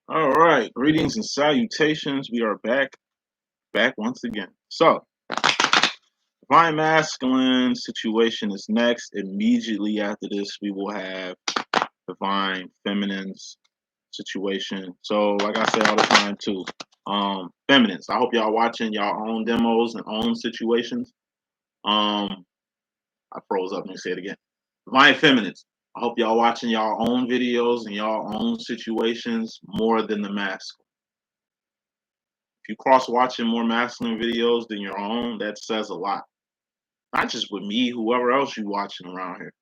All right, greetings and salutations. We are back once again. So, Divine Masculine situation is next. Immediately after this, we will have Divine Feminine's situation. So, like I say all the time too, feminines. I hope y'all watching y'all own demos and own situations. I froze up. Let me say it again. Divine Feminines. I hope y'all watching y'all own videos and y'all own situations more than the masculine. If you cross watching more masculine videos than your own, that says a lot. Not just with me, whoever else you watching around here.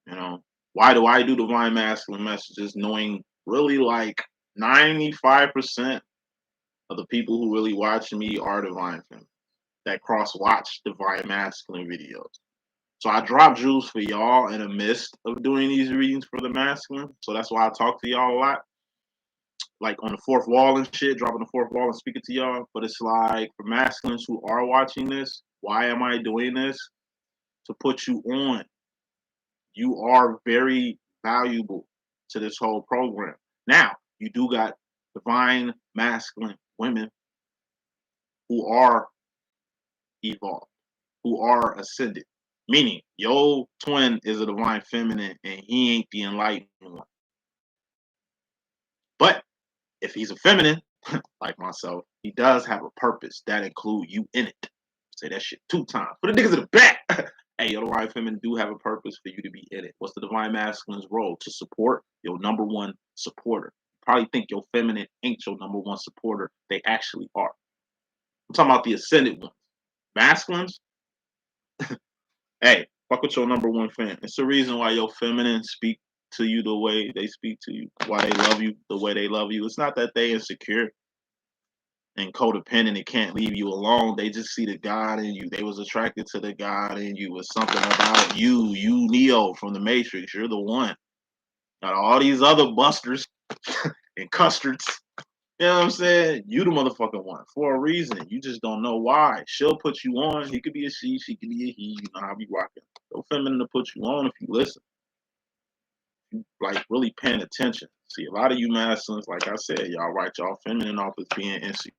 You know, why do I do divine masculine messages knowing really like 95% of the people who really watch me are divine feminine that cross watch divine masculine videos. So I drop jewels for y'all in the midst of doing these readings for the masculine. So that's why I talk to y'all a lot. Like on the fourth wall and shit, dropping the fourth wall and speaking to y'all. But it's like for masculines who are watching this, why am I doing this? To put you on. You are very valuable to this whole program. Now, you do got divine masculine women who are evolved, who are ascended. Meaning, your twin is a divine feminine and he ain't the enlightened one. But if he's a feminine, like myself, he does have a purpose that include you in it. Say that shit 2 times. Put the niggas in the back. Hey, your divine feminine do have a purpose for you to be in it. What's the divine masculine's role? To support your number one supporter. You probably think your feminine ain't your number one supporter. They actually are. I'm talking about the ascended ones. Masculines, hey, fuck with your number one fan. It's the reason why your feminine speak to you the way they speak to you, why they love you the way they love you. It's not that they insecure and codependent and can't leave you alone. They just see the God in you. They was attracted to the God in you. It's something about you Neo from the Matrix. You're the one. Got all these other busters and custards. You know what I'm saying? You the motherfucking one for a reason. You just don't know why. She'll put you on. He could be a she could be a he. You know how I be rocking. So feminine to put you on if you listen. You like really paying attention. See, a lot of you masculines, like I said, y'all write y'all feminine off as being insecure.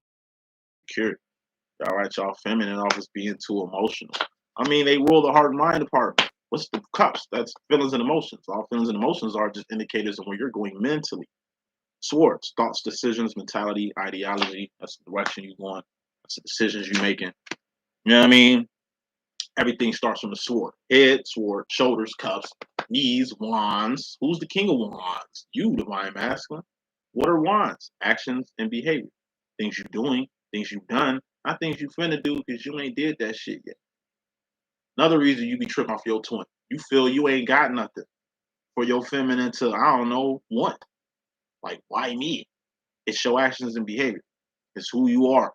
Y'all write y'all feminine off as being too emotional. I mean, they rule the heart and mind department. What's the cups? That's feelings and emotions. All feelings and emotions are just indicators of where you're going mentally. Swords, thoughts, decisions, mentality, ideology. That's the direction you're going. That's the decisions you're making. You know what I mean? Everything starts from the sword. Head, sword, shoulders, cups, knees, wands. Who's the king of wands? You, divine masculine. What are wands? Actions and behavior. Things you're doing, things you've done, not things you finna do because you ain't did that shit yet. Another reason you be tripping off your twin. You feel you ain't got nothing for your feminine to, I don't know, want. Like, why me? It's your actions and behavior. It's who you are.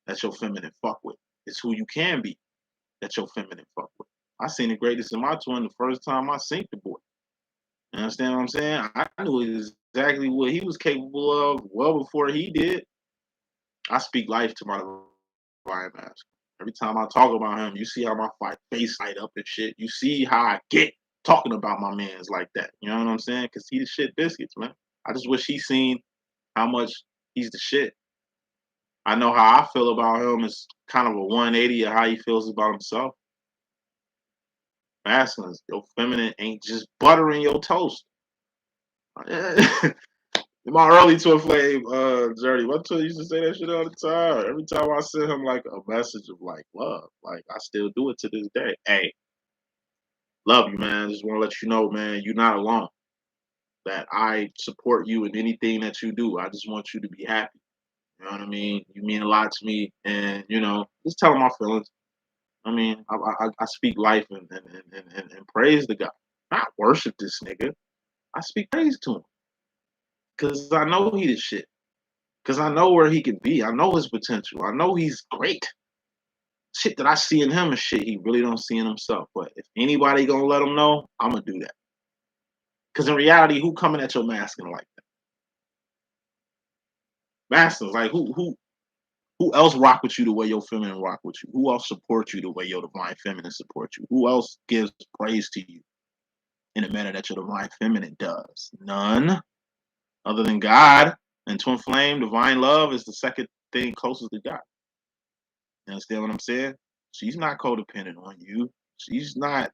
That's your feminine fuck with. It's who you can be. That's your feminine fuck with. I seen the greatest in my twin the first time I seen the boy. You understand what I'm saying? I knew exactly what he was capable of well before he did. I speak life to my divine masculine. Every time I talk about him, you see how my face light up and shit. You see how I get talking about my mans like that. You know what I'm saying? Because he the shit biscuits, man. I just wish he seen how much he's the shit. I know how I feel about him is kind of a 180 of how he feels about himself. Masculines, your feminine ain't just buttering your toast. In my early twin flame journey, my twin used to say that shit all the time. Every time I send him like a message of like love, like I still do it to this day. Hey, love you, man. Just want to let you know, man, you're not alone. That I support you in anything that you do. I just want you to be happy. You know what I mean? You mean a lot to me, and you know, just tell him my feelings. I mean, I speak life and praise the God, not worship this nigga. I speak praise to him because I know he the shit. Because I know where he can be. I know his potential. I know he's great. Shit that I see in him is shit he really don't see in himself. But if anybody gonna let him know, I'm gonna do that. Because in reality, who coming at your masculine like that? Masculines, like who else rock with you the way your feminine rock with you? Who else support you the way your divine feminine support you? Who else gives praise to you in a manner that your divine feminine does? None. Other than God and twin flame, divine love is the second thing closest to God. You understand what I'm saying? She's not codependent on you. She's not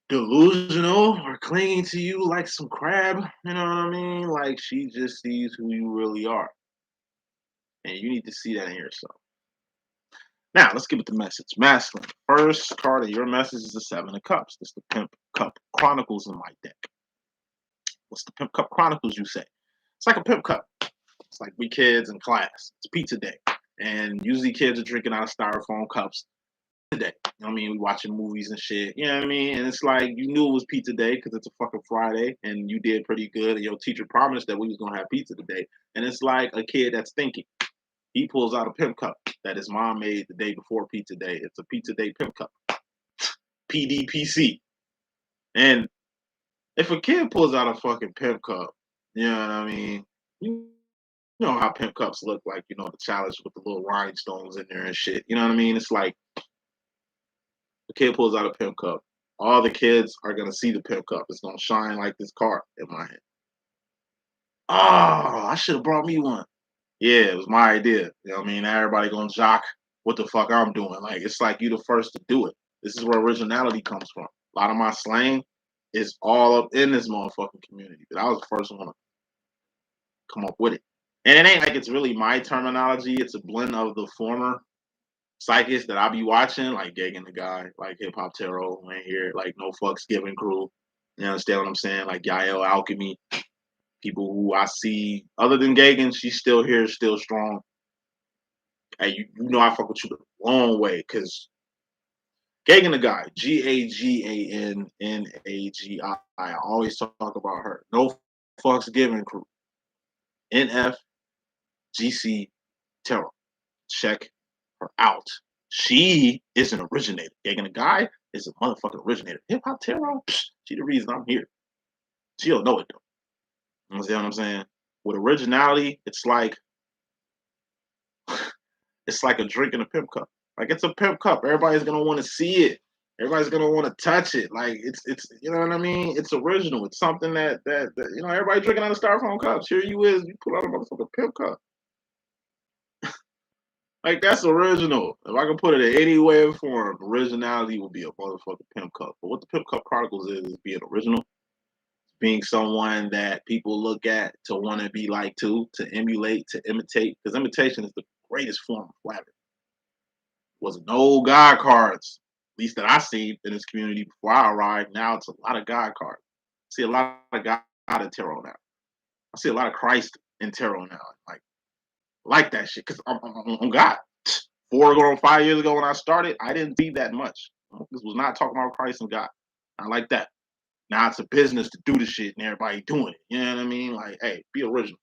delusional or clinging to you like some crab. You know what I mean? Like she just sees who you really are. And you need to see that in yourself. Now, let's get with the message. Masculine. First card of your message is the Seven of Cups. It's the Pimp Cup Chronicles in my deck. What's the Pimp Cup Chronicles, you say? It's like a Pimp Cup. It's like we kids in class. It's pizza day. And usually kids are drinking out of styrofoam cups today. You know what I mean? We watching movies and shit. You know what I mean? And it's like you knew it was pizza day because it's a fucking Friday and you did pretty good. And your teacher promised that we was gonna have pizza today. And it's like a kid that's thinking. He pulls out a Pimp Cup that his mom made the day before pizza day. It's a pizza day Pimp Cup. PDPC. And if a kid pulls out a fucking Pimp Cup, you know what I mean? You know how Pimp Cups look like, you know, the challenge with the little rhinestones in there and shit. You know what I mean? It's like the kid pulls out a Pimp Cup. All the kids are gonna see the Pimp Cup. It's gonna shine like this card in my hand. Oh, I should have brought me one. Yeah, it was my idea. You know what I mean? Everybody gonna jock what the fuck I'm doing. Like it's like you the first to do it. This is where originality comes from. A lot of my slang is all up in this motherfucking community. But I was the first one to come up with it. And it ain't like it's really my terminology. It's a blend of the former psychics that I be watching, like Gagan the Guy, like Hip Hop Tarot, in here, like No Fucks Given Crew. You understand what I'm saying? Like Yael Alchemy, people who I see, other than Gagan, she's still here, still strong. Hey, you know I fuck with you the long way, because Gagan the Guy, GAGANNAGI. I always talk about her. No Fucks Given Crew. NFGC Tarot. Check her out. She is an originator. Gagan the Guy is a motherfucking originator. Hip Hop Tarot, she the reason I'm here. She don't know it though. You understand what I'm saying? With originality, it's like a drink in a pimp cup. Like it's a pimp cup. Everybody's gonna want to see it. Everybody's gonna want to touch it. Like it's you know what I mean? It's original. It's something that you know everybody drinking out of styrofoam cups. Here you is, you pull out a motherfucking pimp cup. Like that's original. If I can put it in any way or form, originality would be a motherfucking pimp cup. But what the Pimp Cup Chronicles is being original, being someone that people look at to want to be like too, to emulate, to imitate. Because imitation is the greatest form of flattery. Was no God cards, at least that I see in this community before I arrived. Now it's a lot of God cards. I see a lot of God in tarot now. I see a lot of Christ in tarot now. Like that shit because I'm God. 5 years ago when I started, I didn't see that much. This was not talking about Christ and God. I like that. Now it's a business to do the shit and everybody doing it. You know what I mean? Like, hey, be original.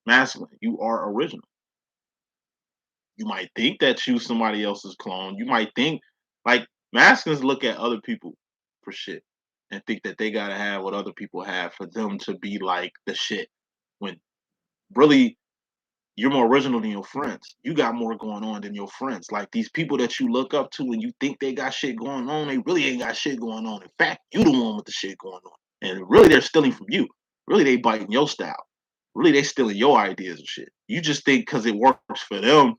Masculine, you are original. You might think that you somebody else's clone. You might think like masculines look at other people for shit and think that they gotta have what other people have for them to be like the shit. When really you're more original than your friends. You got more going on than your friends. Like these people that you look up to and you think they got shit going on, they really ain't got shit going on. In fact, you the one with the shit going on. And really they're stealing from you. Really they biting your style. Really they stealing your ideas and shit. You just think because it works for them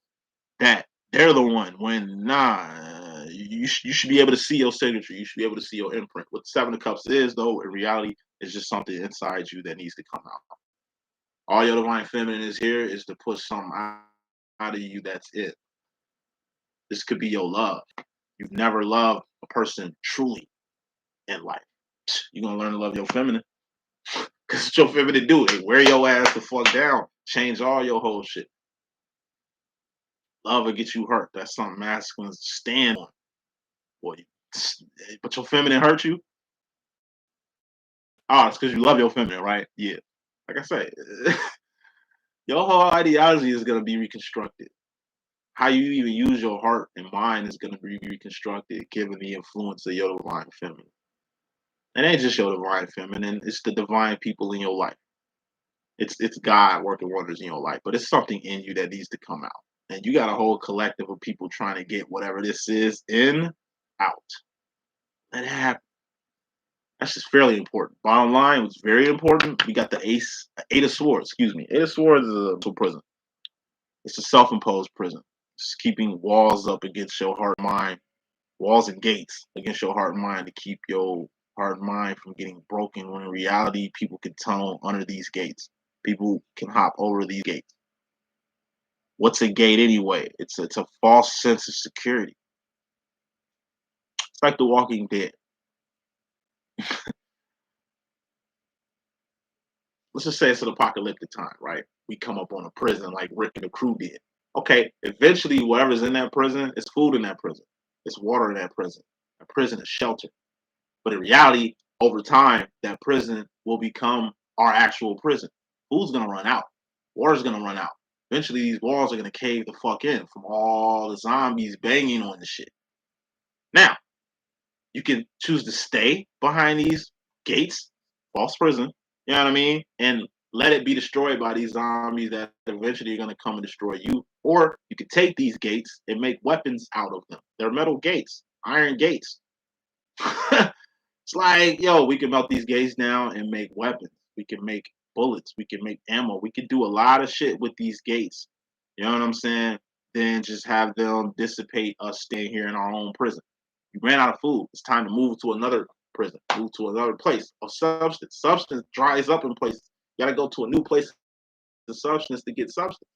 that they're the one when nah, you should be able to see your signature. You should be able to see your imprint. What Seven of Cups is though, in reality, is just something inside you that needs to come out. All your divine feminine is here is to push something out of you. That's it. This could be your love. You've never loved a person truly in life. You're gonna learn to love your feminine. Cause it's your feminine do. They wear your ass the fuck down. Change all your whole shit. Love will get you hurt. That's something masculines stand on. Boy, but your feminine hurt you. Oh, it's because you love your feminine, right? Yeah. Like I say, your whole ideology is gonna be reconstructed. How you even use your heart and mind is going to be reconstructed given the influence of your divine feminine. It ain't just your divine feminine, it's the divine people in your life. It's God working wonders in your life, but it's something in you that needs to come out. And you got a whole collective of people trying to get whatever this is in out. Let it happen. That's just fairly important. Bottom line was very important. We got the Eight of Swords. Excuse me. Eight of Swords is a prison. It's a self-imposed prison. It's keeping walls up against your heart and mind, walls and gates against your heart and mind to keep your heart and mind from getting broken. When in reality, people can tunnel under these gates. People can hop over these gates. What's a gate anyway? It's a false sense of security. It's like The Walking Dead. Let's just say it's an apocalyptic time, right? We come up on a prison like Rick and the crew did. Okay, eventually, whatever's in that prison, it's food in that prison, it's water in that prison. A prison is shelter. But in reality, over time, that prison will become our actual prison. Food's gonna run out. Water's gonna run out. Eventually, these walls are gonna cave the fuck in from all the zombies banging on the shit. Now, you can choose to stay behind these gates, false prison, you know what I mean? And let it be destroyed by these zombies that eventually are going to come and destroy you. Or you could take these gates and make weapons out of them. They're metal gates, iron gates. It's like, yo, we can melt these gates down and make weapons. We can make bullets. We can make ammo. We can do a lot of shit with these gates. You know what I'm saying? Then just have them dissipate us staying here in our own prison. You ran out of food. It's time to move to another prison, move to another place of substance. Substance dries up in places. You gotta go to a new place of substance to get substance.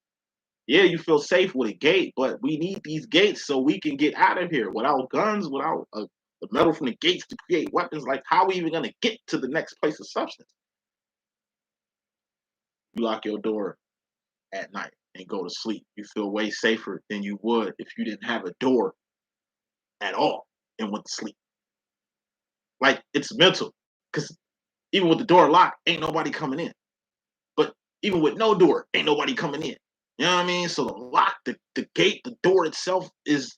Yeah, you feel safe with a gate, but we need these gates so we can get out of here. Without guns, without the metal from the gates to create weapons, like how are we even gonna get to the next place of substance? You lock your door at night and go to sleep. You feel way safer than you would if you didn't have a door at all and went to sleep. Like it's mental, because even with the door locked, ain't nobody coming in. But even with no door, ain't nobody coming in. You know what I mean? So the lock, the gate, the door itself is.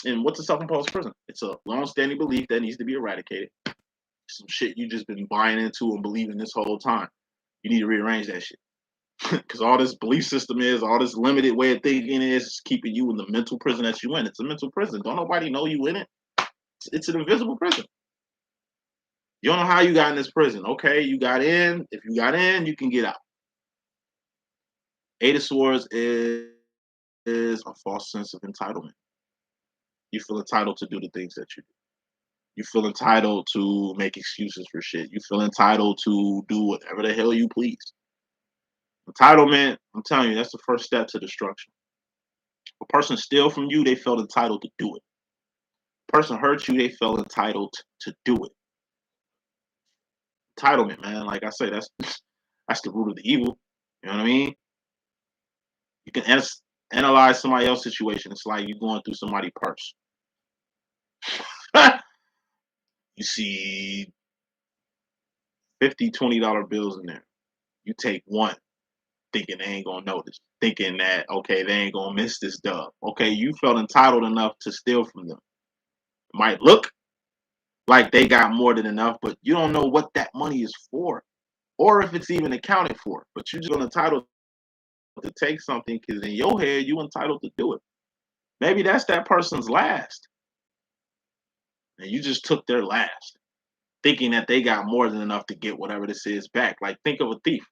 And what's a self-imposed prison? It's a long-standing belief that needs to be eradicated. Some shit you just been buying into and believing this whole time. You need to rearrange that shit. Because all this belief system is, all this limited way of thinking is keeping you in the mental prison that you in. It's a mental prison. Don't nobody know you in it. It's an invisible prison. You don't know how you got in this prison. Okay, you got in. If you got in, you can get out. Eight of Swords is a false sense of entitlement. You feel entitled to do the things that you do. You feel entitled to make excuses for shit. You feel entitled to do whatever the hell you please. Entitlement, I'm telling you, that's the first step to destruction. A person steal from you, they felt entitled to do it. A person hurt you, they felt entitled to do it. Entitlement, man. Like I say, that's the root of the evil. You know what I mean? You can analyze somebody else's situation. It's like you going through somebody's purse. You see 50 $20 bills in there. You take one, thinking they ain't gonna notice, thinking that okay, they ain't gonna miss this dub. Okay, you felt entitled enough to steal from them. It might look like they got more than enough, but you don't know what that money is for, or if it's even accounted for. But you just entitled to take something because in your head you entitled to do it. Maybe that's that person's last, and you just took their last, thinking that they got more than enough to get whatever this is back. Like think of a thief.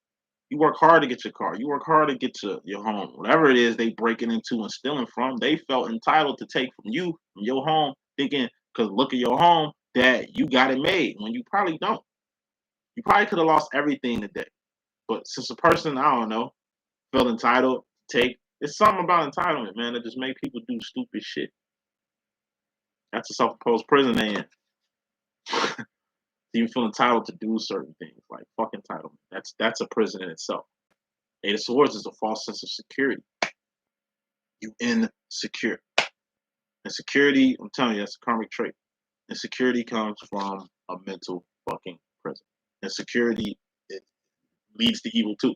You work hard to get your car. You work hard to get to your home. Whatever it is they breaking into and stealing from, they felt entitled to take from you, from your home, thinking, because look at your home, that you got it made when you probably don't. You probably could have lost everything today. But since a person, I don't know, felt entitled to take, it's something about entitlement, man, that just make people do stupid shit. That's a self-imposed prison they in. You feel entitled to do certain things, like fuck entitlement. That's a prison in itself. Eight of Swords is a false sense of security. You insecure. Insecurity, I'm telling you, that's a karmic trait. Insecurity comes from a mental fucking prison. Insecurity, it leads to evil too.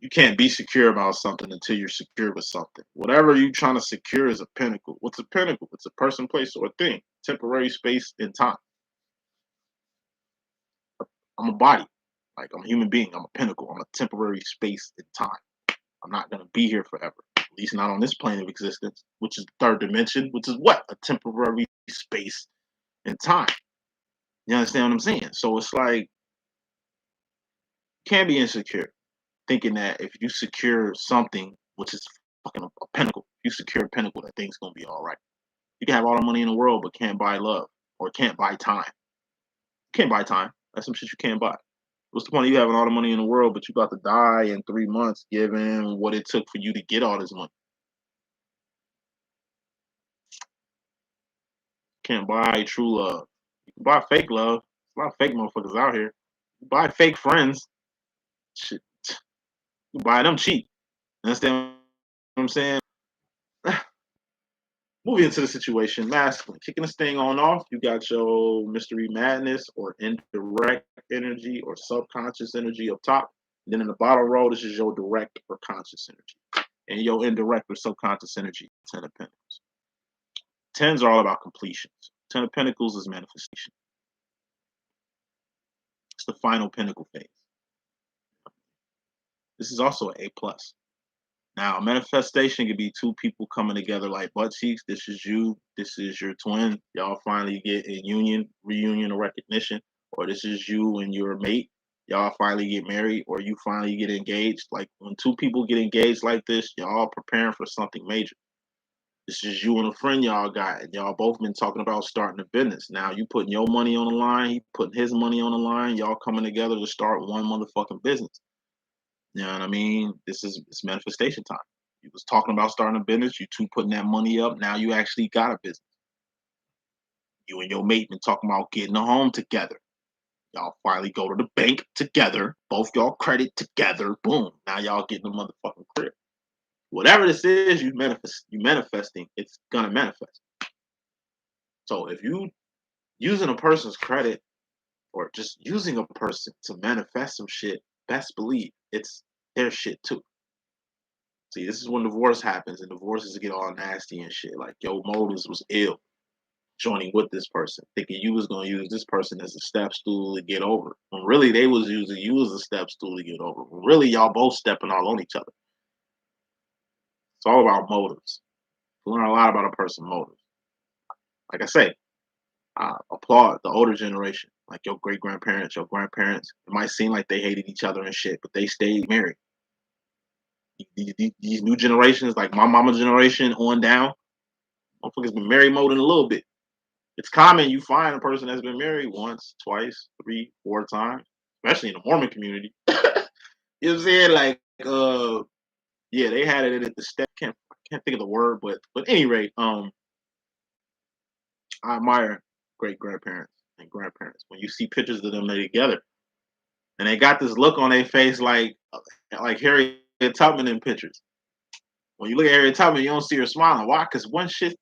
You can't be secure about something until you're secure with something. Whatever you're trying to secure is a pinnacle. What's a pinnacle? It's a person, place, or a thing. Temporary space and time. I'm a body. Like I'm a human being. I'm a pinnacle. I'm a temporary space and time. I'm not gonna be here forever. least not on this plane of existence, which is the third dimension, which is what? A temporary space and time. You understand what I'm saying? So it's like, can't be insecure, thinking that if you secure something, which is fucking a pinnacle, you secure a pinnacle, that thing's gonna be all right. You can have all the money in the world, but can't buy love or can't buy time. You can't buy time. That's some shit you can't buy. What's the point of you having all the money in the world, but you about to die in 3 months, given what it took for you to get all this money? Can't buy true love. You can buy fake love. There's a lot of fake motherfuckers out here. You buy fake friends. Shit, you buy them cheap. Understand what I'm saying? Moving into the situation, masculine. Kicking this thing on off, you got your mystery madness or indirect energy or subconscious energy up top. And then in the bottom row, this is your direct or conscious energy. And your indirect or subconscious energy, 10 of Pentacles. Tens are all about completions. 10 of Pentacles is manifestation. It's the final pinnacle phase. This is also an A plus. Now, manifestation could be two people coming together like butt cheeks. This is you. This is your twin. Y'all finally get a union, reunion, or recognition. Or this is you and your mate. Y'all finally get married, or you finally get engaged. Like when two people get engaged like this, y'all preparing for something major. This is you and a friend y'all got, and y'all both been talking about starting a business. Now you putting your money on the line, he putting his money on the line. Y'all coming together to start one motherfucking business. You know what I mean? It's manifestation time. You was talking about starting a business, you two putting that money up. Now you actually got a business. You and your mate been talking about getting a home together. Y'all finally go to the bank together, both y'all credit together. Boom. Now y'all getting a motherfucking crib. Whatever this is, you manifesting, it's gonna manifest. So if you using a person's credit or just using a person to manifest some shit, best believe it's their shit too. See, this is when divorce happens, and divorces get all nasty and shit. Like your motives was ill joining with this person, thinking you was gonna use this person as a step stool to get over. When really they was using you as a step stool to get over. When really y'all both stepping all on each other. It's all about motives. You learn a lot about a person's motives. Like I say, I applaud the older generation, like your great grandparents, your grandparents. It might seem like they hated each other and shit, but they stayed married. These new generations, like my mama generation on down, motherfuckers been married more than a little bit. It's common you find a person that's been married once, twice, 3, 4 times, especially in the Mormon community. You know what I'm saying? Like, yeah, they had it at the step. Can't think of the word, but at any rate, I admire great grandparents and grandparents. When you see pictures of them, they together, and they got this look on their face like Harriet Tubman in pictures. When you look at Harriet Tubman, you don't see her smiling. Why? Because one shit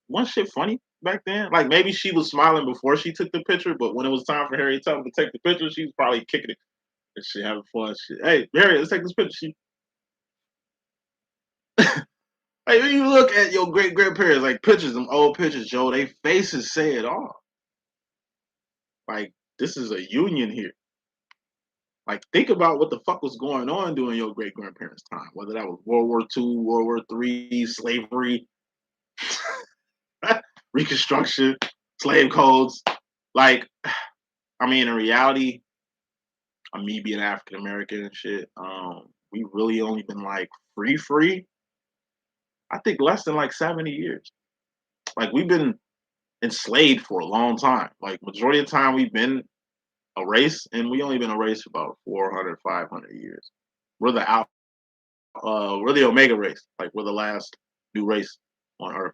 funny back then. Like maybe she was smiling before she took the picture, but when it was time for Harriet Tubman to take the picture, she was probably kicking it and shit, having fun. Shit. Hey, Harriet, let's take this picture. Hey, when you look at your great grandparents, like pictures, them old pictures, Joe, they faces say it all. Like this is a union here. Like, think about what the fuck was going on during your great grandparents' time, whether that was World War II, World War III, slavery, Reconstruction, slave codes. Like, I mean, in reality, me being African American and shit, we really only been like free. I think less than like 70 years. Like, we've been enslaved for a long time. Like, majority of the time, we've been a race, and we only been a race for about 400, 500 years. We're the out. We're the Omega race. Like we're the last new race on Earth.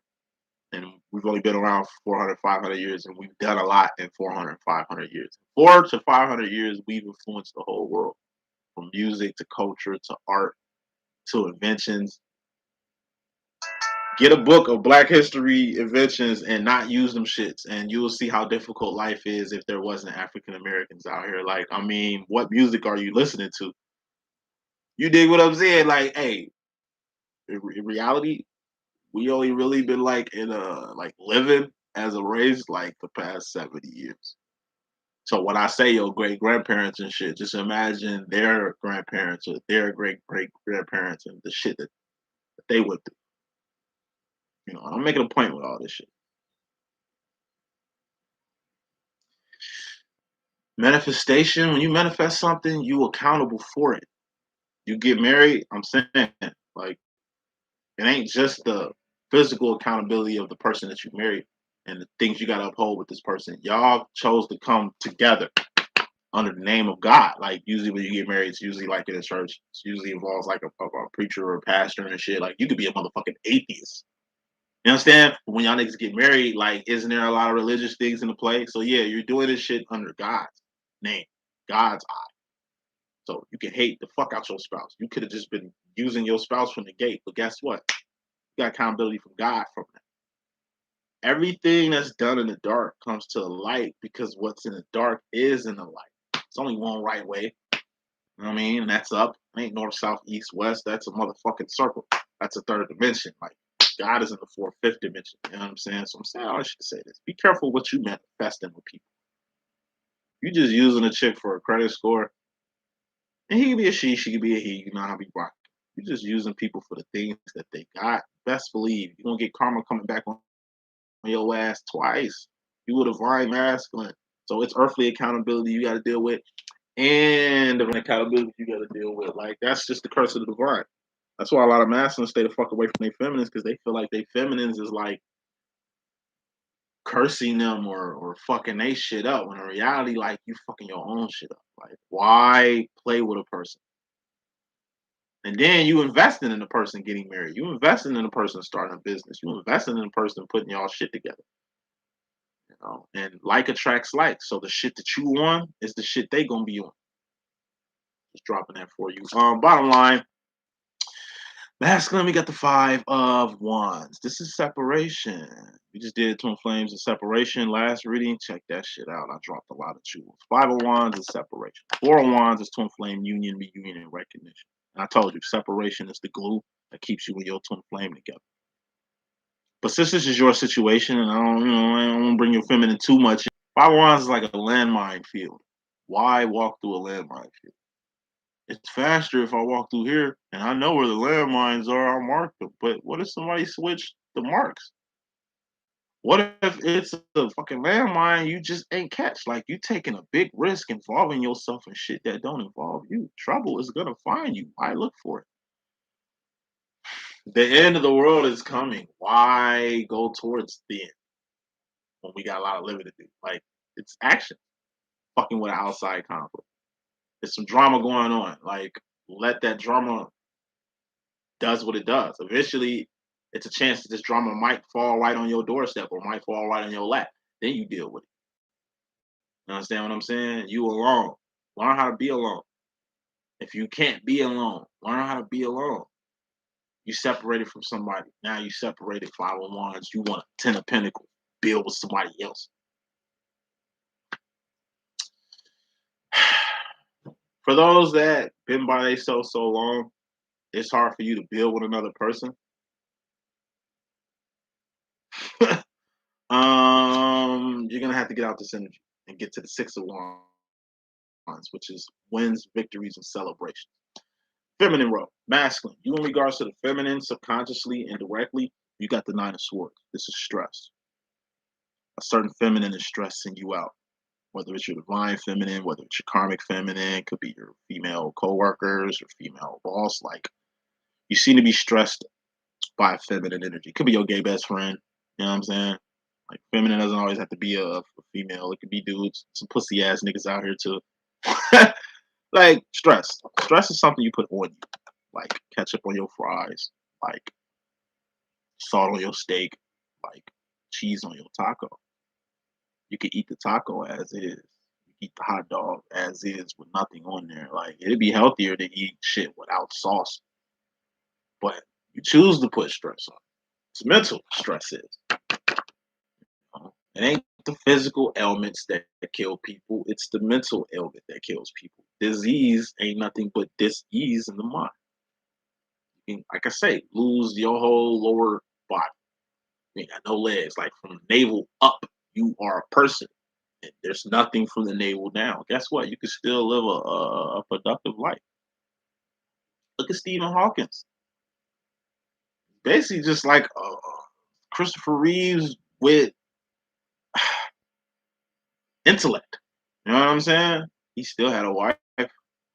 And we've only been around 400, 500 years, and we've done a lot in 400, 500 years. 400 to 500 years, we've influenced the whole world, from music to culture to art to inventions. Get a book of Black history inventions and not use them shits, and you will see how difficult life is if there wasn't African Americans out here. Like, I mean, what music are you listening to? You dig what I'm saying? Like, hey, in reality, we only really been like in like living as a race like the past 70 years. So when I say your great grandparents and shit, just imagine their grandparents or their great great grandparents and the shit that they went through. You know, I'm making a point with all this shit. Manifestation, when you manifest something, you accountable for it. You get married, I'm saying, like, it ain't just the physical accountability of the person that you married and the things you gotta uphold with this person. Y'all chose to come together under the name of God. Like usually when you get married, it's usually like in a church. It usually involves like a preacher or a pastor and shit. Like you could be a motherfucking atheist. You understand? But when y'all niggas get married, like, isn't there a lot of religious things in the play? So yeah, you're doing this shit under God's name, God's eye. So you can hate the fuck out your spouse. You could have just been using your spouse from the gate, but guess what? You got accountability from God from that. Everything that's done in the dark comes to the light because what's in the dark is in the light. It's only one right way. You know what I mean? And that's up. It ain't north, south, east, west. That's a motherfucking circle. That's a third dimension. Like God is in the fourth, fifth dimension. You know what I'm saying? So I'm saying I should say this. Be careful what you manifesting with people. You just using a chick for a credit score. And he could be a she could be a he. You know how we rock. You're just using people for the things that they got. Best believe you're gonna get karma coming back on your ass twice. You a divine masculine. So it's earthly accountability you gotta deal with and the accountability you gotta deal with. Like that's just the curse of the divine. That's why a lot of masculines stay the fuck away from their feminines because they feel like they feminines is like cursing them or fucking they shit up. When in reality, like you fucking your own shit up. Like why play with a person? And then you investing in the person getting married. You investing in the person starting a business. You investing in the person putting y'all shit together. You know, and like attracts like. So the shit that you on is the shit they gonna be on. Just dropping that for you. Bottom line, masculine, we got the 5 of Wands. This is separation. We just did Twin Flames and separation last reading. Check that shit out. I dropped a lot of jewels. 5 of Wands is separation. 4 of Wands is Twin Flame union, reunion, and recognition. And I told you, separation is the glue that keeps you and your twin flame together. But since this is your situation, and I don't want to bring your feminine too much. 5 of Wands is like a landmine field. Why walk through a landmine field? It's faster if I walk through here and I know where the landmines are, I'll mark them. But what if somebody switched the marks? What if it's a fucking landmine you just ain't catch? Like you taking a big risk involving yourself in shit that don't involve you. Trouble is gonna find you. Why look for it? The end of the world is coming. Why go towards the end when we got a lot of living to do? Like it's action. Fucking with an outside conflict. There's some drama going on. Like let that drama does what it does. Eventually, it's a chance that this drama might fall right on your doorstep or might fall right on your lap. Then you deal with it. You understand what I'm saying? You alone. Learn how to be alone. If you can't be alone, learn how to be alone. You separated from somebody. Now you separated 5 of Wands. You want 10 of Pentacles. Build with somebody else. For those that been by themselves so long, it's hard for you to build with another person. You're gonna have to get out this energy and get to the 6 of Wands, which is wins, victories, and celebrations. Feminine role, masculine. You in regards to the feminine, subconsciously, indirectly, you got the 9 of Swords. This is stress. A certain feminine is stressing you out. Whether it's your divine feminine, whether it's your karmic feminine, could be your female co-workers or female boss. Like you seem to be stressed by feminine energy. Could be your gay best friend. You know what I'm saying? Like feminine doesn't always have to be a female. It could be dudes. Some pussy ass niggas out here too. Like stress. Stress is something you put on you. Like ketchup on your fries. Like salt on your steak. Like cheese on your taco. You can eat the taco as is. You eat the hot dog as is with nothing on there. Like it'd be healthier to eat shit without sauce. But you choose to put stress on. It's mental stress is. It ain't the physical ailments that kill people. It's the mental ailment that kills people. Disease ain't nothing but dis-ease in the mind. You can, like I say, lose your whole lower body. You ain't got no legs. Like from the navel up, you are a person. And there's nothing from the navel down. Guess what? You can still live a productive life. Look at Stephen Hawkins. Basically, just like Christopher Reeves with intellect. You know what I'm saying? He still had a wife.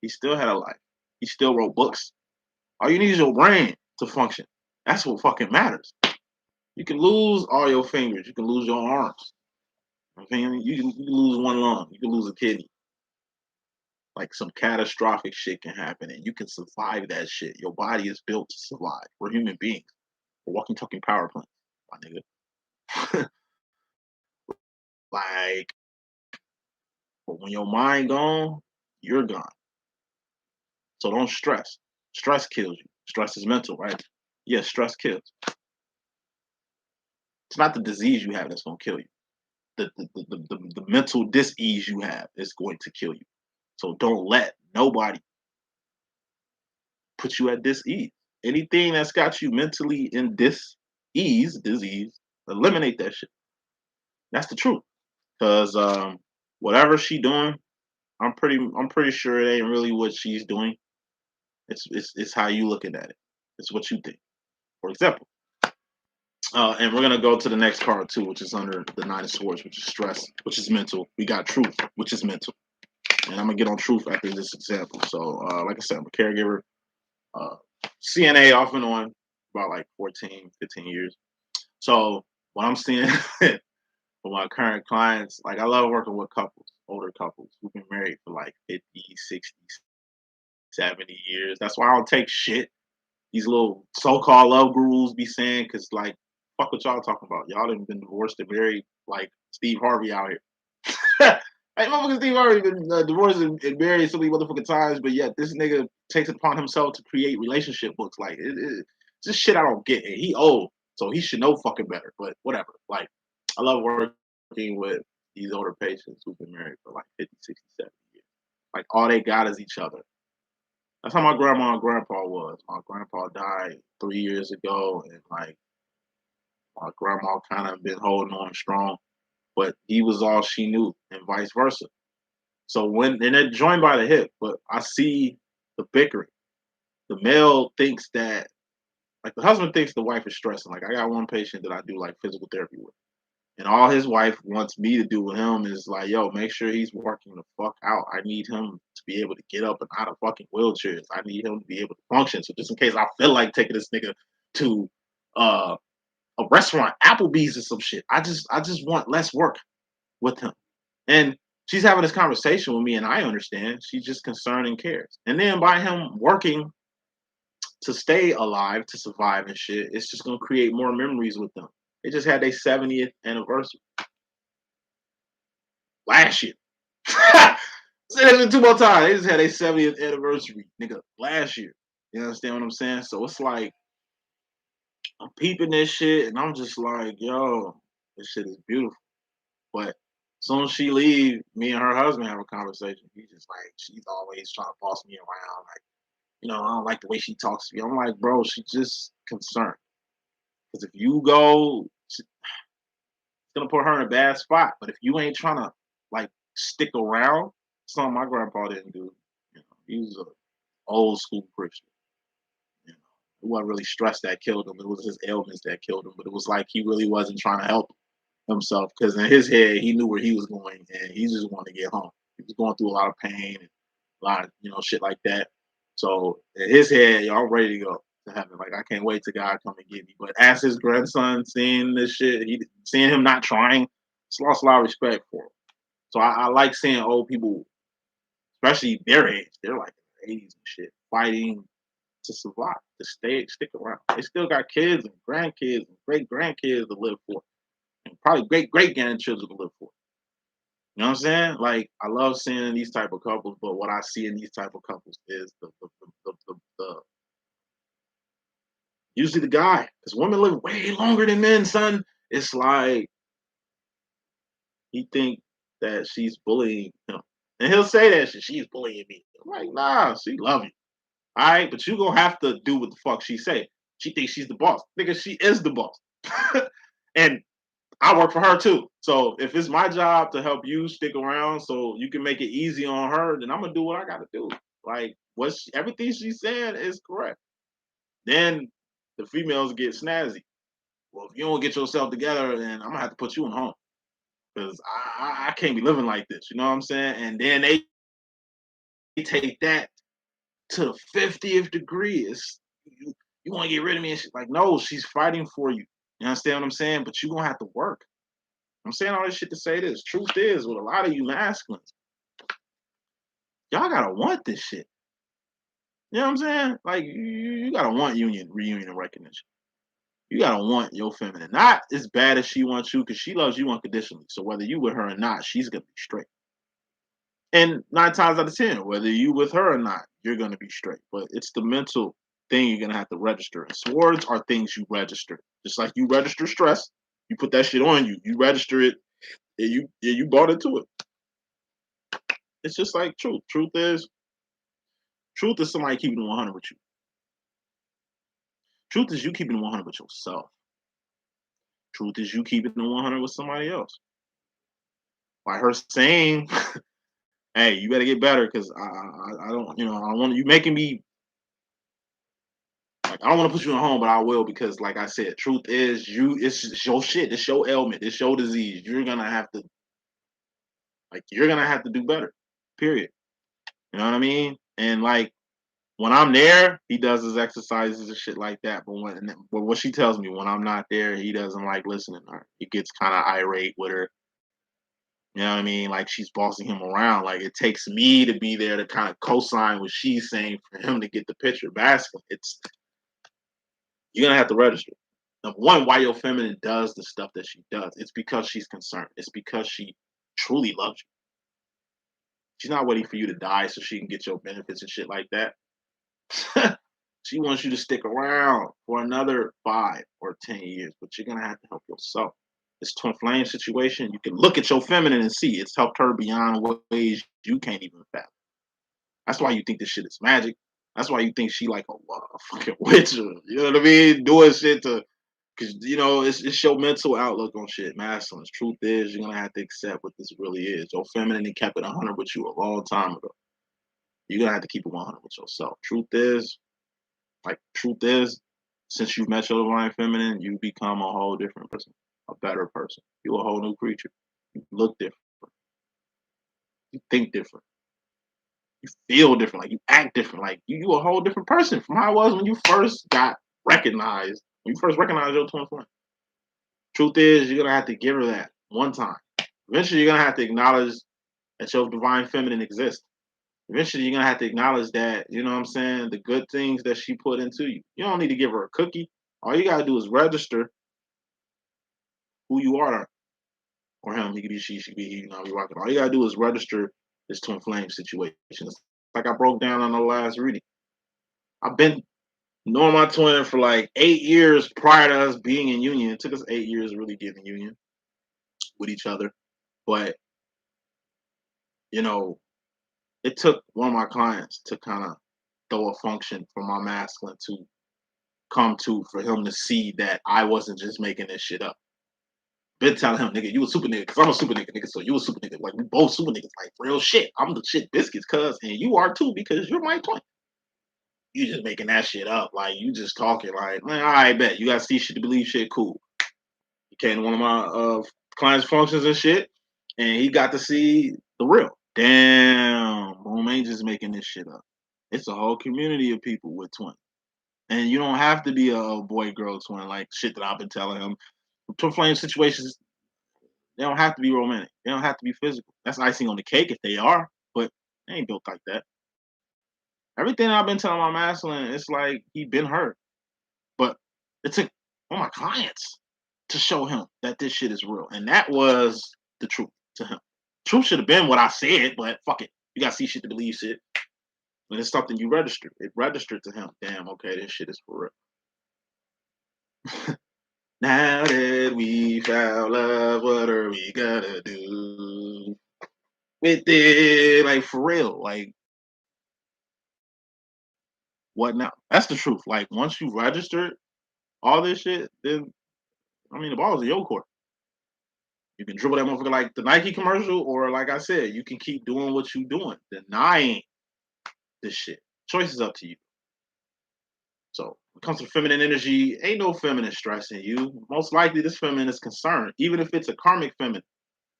He still had a life. He still wrote books. All you need is your brain to function. That's what fucking matters. You can lose all your fingers. You can lose your arms. Okay? You can lose one lung. You can lose a kidney. Like some catastrophic shit can happen and you can survive that shit. Your body is built to survive. We're human beings. We're walking, talking power plants, my nigga. Like, but when your mind gone, you're gone. So don't stress. Stress kills you. Stress is mental, right? Yes, stress kills. It's not the disease you have that's gonna kill you. The mental dis-ease you have is going to kill you. So don't let nobody put you at dis-ease. Anything that's got you mentally in dis-ease, disease, eliminate that shit. That's the truth. Cause whatever she doing, I'm pretty sure it ain't really what she's doing. It's how you looking at it. It's what you think. For example, and we're gonna go to the next card too, which is under the Nine of Swords, which is stress, which is mental. We got truth, which is mental, and I'm gonna get on truth after this example. So, like I said, I'm a caregiver, CNA off and on, about like 14, 15 years. So what I'm seeing with my current clients, like I love working with couples, older couples who've been married for like 50, 60, 70 years. That's why I don't take shit these little so-called love gurus be saying, because like, fuck what y'all talking about. Y'all done been divorced and married like Steve Harvey out here. Hey, motherfucker, Steve Harvey been divorced and married so many motherfucking times, but yet this nigga takes it upon himself to create relationship books. Like, just shit I don't get. And he old, so he should know fucking better. But whatever. Like, I love working with these older patients who've been married for like 50, 60, 70 years. Like, all they got is each other. That's how my grandma and grandpa was. My grandpa died 3 years ago, and like my grandma kind of been holding on strong, but he was all she knew, and vice versa. So and they're joined by the hip, but I see the bickering. The male thinks that, like the husband thinks the wife is stressing. Like I got one patient that I do like physical therapy with. And all his wife wants me to do with him is like, yo, make sure he's working the fuck out. I need him to be able to get up and out of fucking wheelchairs. I need him to be able to function. So just in case I feel like taking this nigga to uh, a restaurant, Applebee's or some shit, I just want less work with him. And she's having this conversation with me, and I understand. She's just concerned and cares. And then by him working to stay alive, to survive and shit, it's just gonna create more memories with them. They just had their 70th anniversary last year. Say that 2 more times. They just had their 70th anniversary, nigga, last year. You understand what I'm saying? So it's like I'm peeping this shit, and I'm just like, yo, this shit is beautiful. But as soon as she leave, me and her husband have a conversation. He's just like, she's always trying to boss me around. Like, I don't like the way she talks to me. I'm like, bro, she's just concerned. Because if you go, it's gonna put her in a bad spot. But if you ain't trying to like stick around, something my grandpa didn't do. He was an old school Christian. You know, it wasn't really stress that killed him. It was his ailments that killed him. But it was like he really wasn't trying to help himself because in his head he knew where he was going and he just wanted to get home. He was going through a lot of pain and a lot of shit like that. So in his head, yo, I'm ready to go to heaven. Like I can't wait till God come and get me. But as his grandson, seeing this shit, seeing him not trying, it's lost a lot of respect for him. So I like seeing old people, especially their age. They're like in the 80s and shit, fighting to survive, to stick around. They still got kids and grandkids and great grandkids to live for, and probably great great grandchildren to live for. You know what I'm saying? Like I love seeing these type of couples, but what I see in these type of couples is the usually the guy, because women live way longer than men, son. It's like he think that she's bullying him, and he'll say that she's bullying me. I'm like, nah, she love you, all right, but you gonna have to do what the fuck she say. She thinks she's the boss, nigga. She is the boss, and I work for her too. So if it's my job to help you stick around so you can make it easy on her, then I'm gonna do what I gotta do. Like everything she's saying is correct. Then the females get snazzy. well, if you don't get yourself together, then I'm gonna have to put you in home because I can't be living like this. You know what I'm saying? And then they take that to the 50th degree. It's you want to get rid of me? And she's like, no, she's fighting for you. You understand what I'm saying? But you gonna have to work. I'm saying all this shit to say this. Truth is, with a lot of you masculines, y'all gotta want this shit. You know what I'm saying? Like you gotta want reunion, and recognition. You gotta want your feminine. Not as bad as she wants you, because she loves you unconditionally. So whether you with her or not, she's gonna be straight. And 9 times out of 10, whether you with her or not, you're gonna be straight. But it's the mental thing you're gonna have to register. And swords are things you register. Just like you register stress, you put that shit on you. You register it, and you bought into it. It's just like truth. Truth is somebody keeping it 100 with you. Truth is you keeping it 100 with yourself. Truth is you keeping it 100 with somebody else. By her saying, "Hey, you better get better," because I don't, I don't want you making me like I don't want to put you in home, but I will because, like I said, truth is it's your shit, it's your ailment, it's your disease. You're gonna have to do better. Period. You know what I mean? And like when I'm there, he does his exercises and shit like that. But what she tells me when I'm not there, he doesn't like listening to her. He gets kind of irate with her. You know what I mean? Like she's bossing him around. Like it takes me to be there to kind of co-sign what she's saying for him to get the picture. Basically, you're gonna have to register. Number one, why your feminine does the stuff that she does. It's because she's concerned. It's because she truly loves you. She's not waiting for you to die so she can get your benefits and shit like that. She wants you to stick around for another 5 or 10 years, but you're gonna have to help yourself. This twin flame situation, you can look at your feminine and see it's helped her beyond ways you can't even fathom. That's why you think this shit is magic. That's why you think she like a fucking witch, or, you know what I mean? Doing shit to, because it's your mental outlook on shit. Masculine. Truth is, you're gonna have to accept what this really is. Your feminine kept it 100 with you a long time ago. You're gonna have to keep it 100 with yourself. Truth is, since you've met your divine feminine, you become a whole different person, a better person. You're a whole new creature. You look different. You think different. You feel different. Like you act different. Like you a whole different person from how it was when you first got recognized. When you first recognized your twin flame. Truth is, you're gonna have to give her that one time. Eventually, you're gonna have to acknowledge that your divine feminine exists. Eventually, you're gonna have to acknowledge that, you know what I'm saying, the good things that she put into you. You don't need to give her a cookie. All you gotta do is register who you are, or him. He could be she could be he. You know, be rocking. All you gotta do is register this twin flame situation. It's like I broke down on the last reading. I've been knowing my twin for like 8 years prior to us being in union. It took us 8 years to really get in union with each other, but you know, it took one of my clients to kind of throw a function for my masculine to come to, for him to see that I wasn't just making this shit up. Been telling him, nigga, you a super nigga, cause I'm a super nigga, so you a super nigga. Like we both super niggas, like real shit. I'm the shit biscuits, cuz, and you are too, because you're my twin. You just making that shit up. Like you just talking like, man, I bet. You gotta see shit to believe shit, cool. He came to one of my clients' functions and shit, and he got to see the real. Damn, Boom ain't just making this shit up. It's a whole community of people with twins. And you don't have to be a boy girl twin like shit that I've been telling him. Twin flame situations, they don't have to be romantic. They don't have to be physical. That's icing on the cake if they are, but they ain't built like that. Everything I've been telling my masculine, it's like he been hurt. But it took one of my clients to show him that this shit is real. And that was the truth to him. Truth should have been what I said, but fuck it. You gotta see shit to believe shit. And it's something you registered. It registered to him. Damn, okay, this shit is for real. Now that we found love, what are we gonna do with it? Like for real. Like what now? That's the truth. Like once you registered all this shit, then I mean the ball's in your court. You can dribble that motherfucker like the Nike commercial, or like I said, you can keep doing what you doing, denying this shit. Choice is up to you. So when it comes to feminine energy, ain't no feminine stressing you. Most likely this feminine is concerned, even if it's a karmic feminine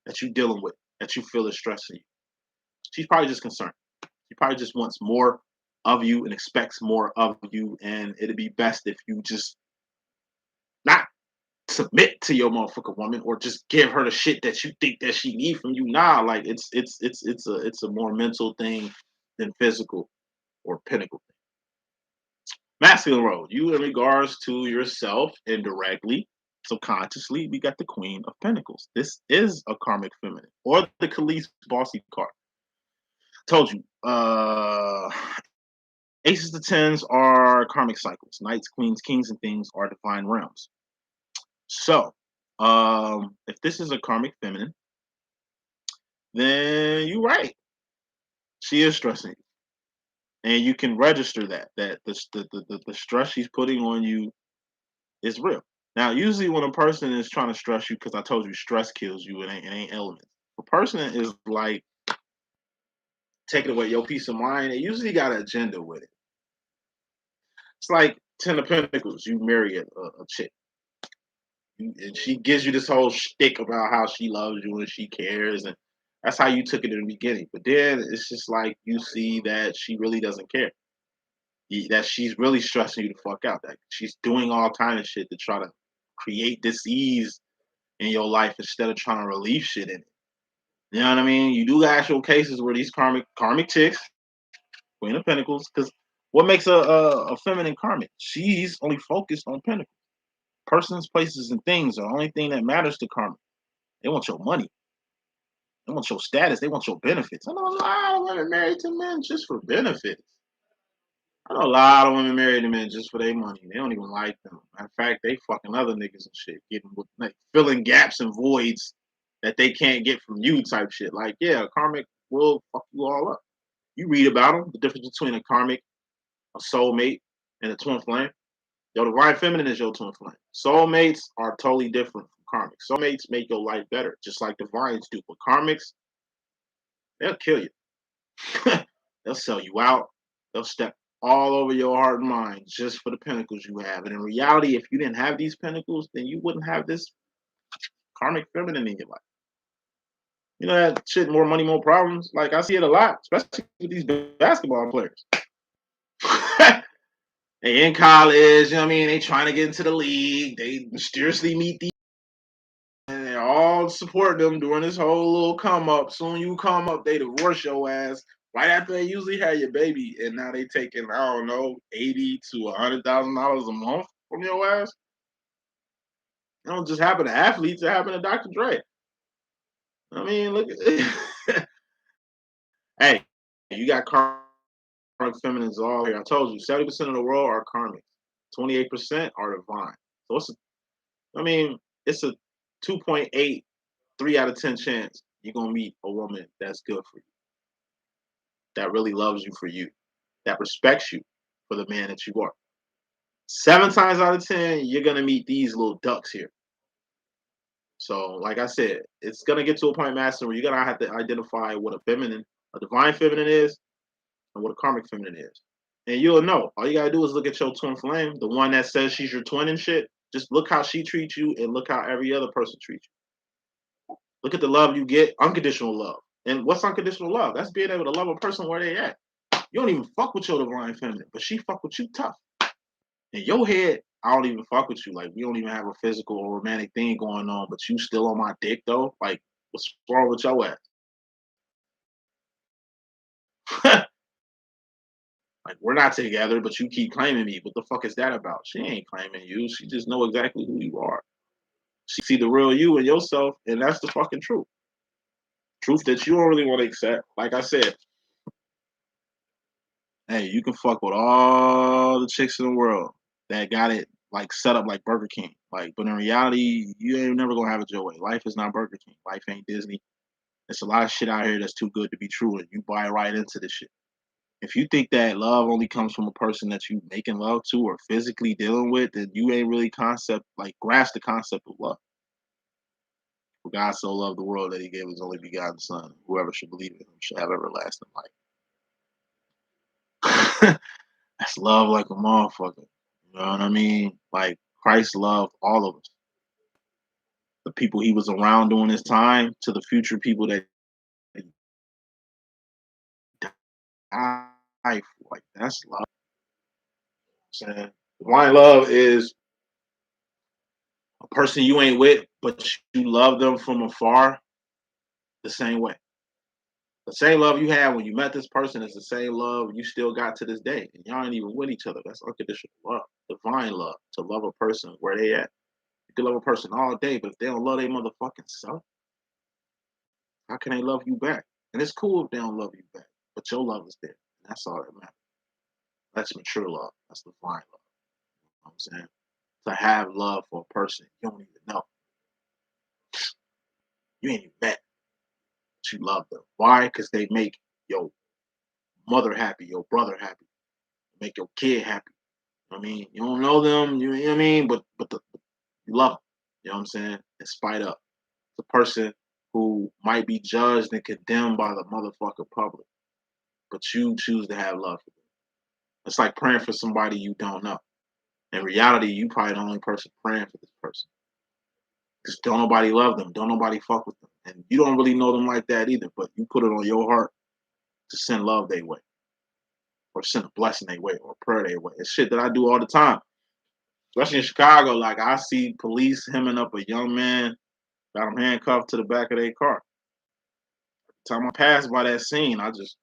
that you dealing with, that you feel is stressing you. She's probably just concerned. She probably just wants more of you and expects more of you. And it'd be best if you just not submit to your motherfucking woman or just give her the shit that you think that she need from you. Nah, like it's a more mental thing than physical or pinnacle thing. Masculine role, you in regards to yourself indirectly, subconsciously, we got the Queen of Pentacles. This is a karmic feminine or the Khalees bossy card. Told you, aces to tens are karmic cycles. Knights, queens, kings, and things are divine realms. So, if this is a karmic feminine, then you're right. She is stressing you, and you can register that the stress she's putting on you is real. Now, usually when a person is trying to stress you, because I told you stress kills you, it ain't elements. If a person is like taking away your peace of mind, they usually got an agenda with it. It's like Ten of Pentacles. You marry a chick, and she gives you this whole shtick about how she loves you and she cares, and that's how you took it in the beginning. But then it's just like you see that she really doesn't care. That she's really stressing you the fuck out. That she's doing all kind of shit to try to create dis-ease in your life instead of trying to relieve shit in it. You know what I mean? You do got actual cases where these karmic chicks, Queen of Pentacles, because what makes a feminine karmic? She's only focused on pentacles. Persons, places, and things are the only thing that matters to karmic. They want your money. They want your status. They want your benefits. I know a lot of women married to men just for benefits. I know a lot of women married to men just for their money. They don't even like them. Matter of fact, they fucking other niggas and shit, getting with like filling gaps and voids that they can't get from you type shit. Like, yeah, a karmic will fuck you all up. You read about them, the difference between a karmic, a soulmate, and a twin flame. Your divine feminine is your twin flame. Soulmates are totally different from karmics. Soulmates make your life better, just like divines do. But karmics, they'll kill you. They'll sell you out. They'll step all over your heart and mind just for the pinnacles you have. And in reality, if you didn't have these pinnacles, then you wouldn't have this karmic feminine in your life. You know that shit, more money, more problems. Like I see it a lot, especially with these basketball players. They in college, you know what I mean? They trying to get into the league. They mysteriously meet these, and they all support them during this whole little come up. Soon you come up, they divorce your ass right after they usually had your baby, and now they taking I don't know $80,000 to $100,000 a month from your ass. It don't just happen to athletes; it happen to Dr. Dre. I mean, look at hey, you got karmic feminines all here. I told you, 70% of the world are karmic, 28% are divine. So I mean, it's a 2.8, 3 out of 10 chance you're gonna meet a woman that's good for you, that really loves you for you, that respects you for the man that you are. 7 times out of 10, you're gonna meet these little ducks here. So, like I said, it's gonna get to a point, master, where you're gonna have to identify what a divine feminine is, and what a karmic feminine is. And you'll know. All you gotta do is look at your twin flame, the one that says she's your twin and shit. Just look how she treats you and look how every other person treats you. Look at the love you get, unconditional love. And what's unconditional love? That's being able to love a person where they at. You don't even fuck with your divine feminine, but she fuck with you tough. In your head, I don't even fuck with you. Like we don't even have a physical or romantic thing going on, but you still on my dick though. Like, what's wrong with your ass? Like we're not together, but you keep claiming me. What the fuck is that about? She ain't claiming you. She just know exactly who you are. She see the real you and yourself, and that's the fucking truth. Truth that you don't really want to accept. Like I said, hey, you can fuck with all the chicks in the world that got it like set up like Burger King. Like, but in reality, you ain't never gonna have it your way. Life is not Burger King. Life ain't Disney. There's a lot of shit out here that's too good to be true, and you buy right into this shit. If you think that love only comes from a person that you making love to or physically dealing with, then you ain't really grasp the concept of love. For God so loved the world that he gave his only begotten son. Whoever should believe in him shall have everlasting life. That's love like a motherfucker. You know what I mean? Like Christ loved all of us. The people he was around during his time to the future people that he died for. Like that's love. You know what I'm saying? Divine love is a person you ain't with, but you love them from afar the same way. The same love you had when you met this person is the same love you still got to this day. And y'all ain't even with each other. That's unconditional love. Divine love. To love a person where they at. You can love a person all day, but if they don't love their motherfucking self, how can they love you back? And it's cool if they don't love you back, but your love is there. And that's all that matters. That's mature love. That's divine love. You know what I'm saying? To have love for a person you don't even know. You ain't even met, but you love them. Why? Because they make your mother happy, your brother happy, make your kid happy. You know what I mean, you don't know them, you know what I mean, but you love them. You know what I'm saying? In spite of the person who might be judged and condemned by the motherfucker public, but you choose to have love for them. It's like praying for somebody you don't know. In reality, you probably the only person praying for this person. Because don't nobody love them. Don't nobody fuck with them. And you don't really know them like that either, but you put it on your heart to send love their way. Or send a blessing their way or a prayer their way. It's shit that I do all the time. Especially in Chicago, like I see police hemming up a young man, got him handcuffed to the back of their car. Every time I pass by that scene, I just,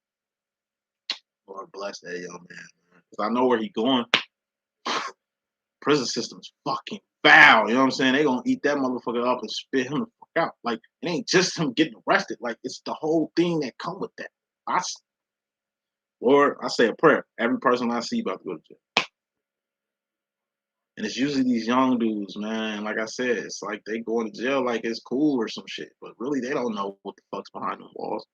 Lord bless that young man. Because I know where he going. Prison system's fucking foul. You know what I'm saying? They gonna eat that motherfucker up and spit him the fuck out. Like it ain't just him getting arrested. Like it's the whole thing that come with that. Lord, I say a prayer. Every person I see about to go to jail. And it's usually these young dudes, man. Like I said, it's like they going to jail like it's cool or some shit. But really they don't know what the fuck's behind them walls.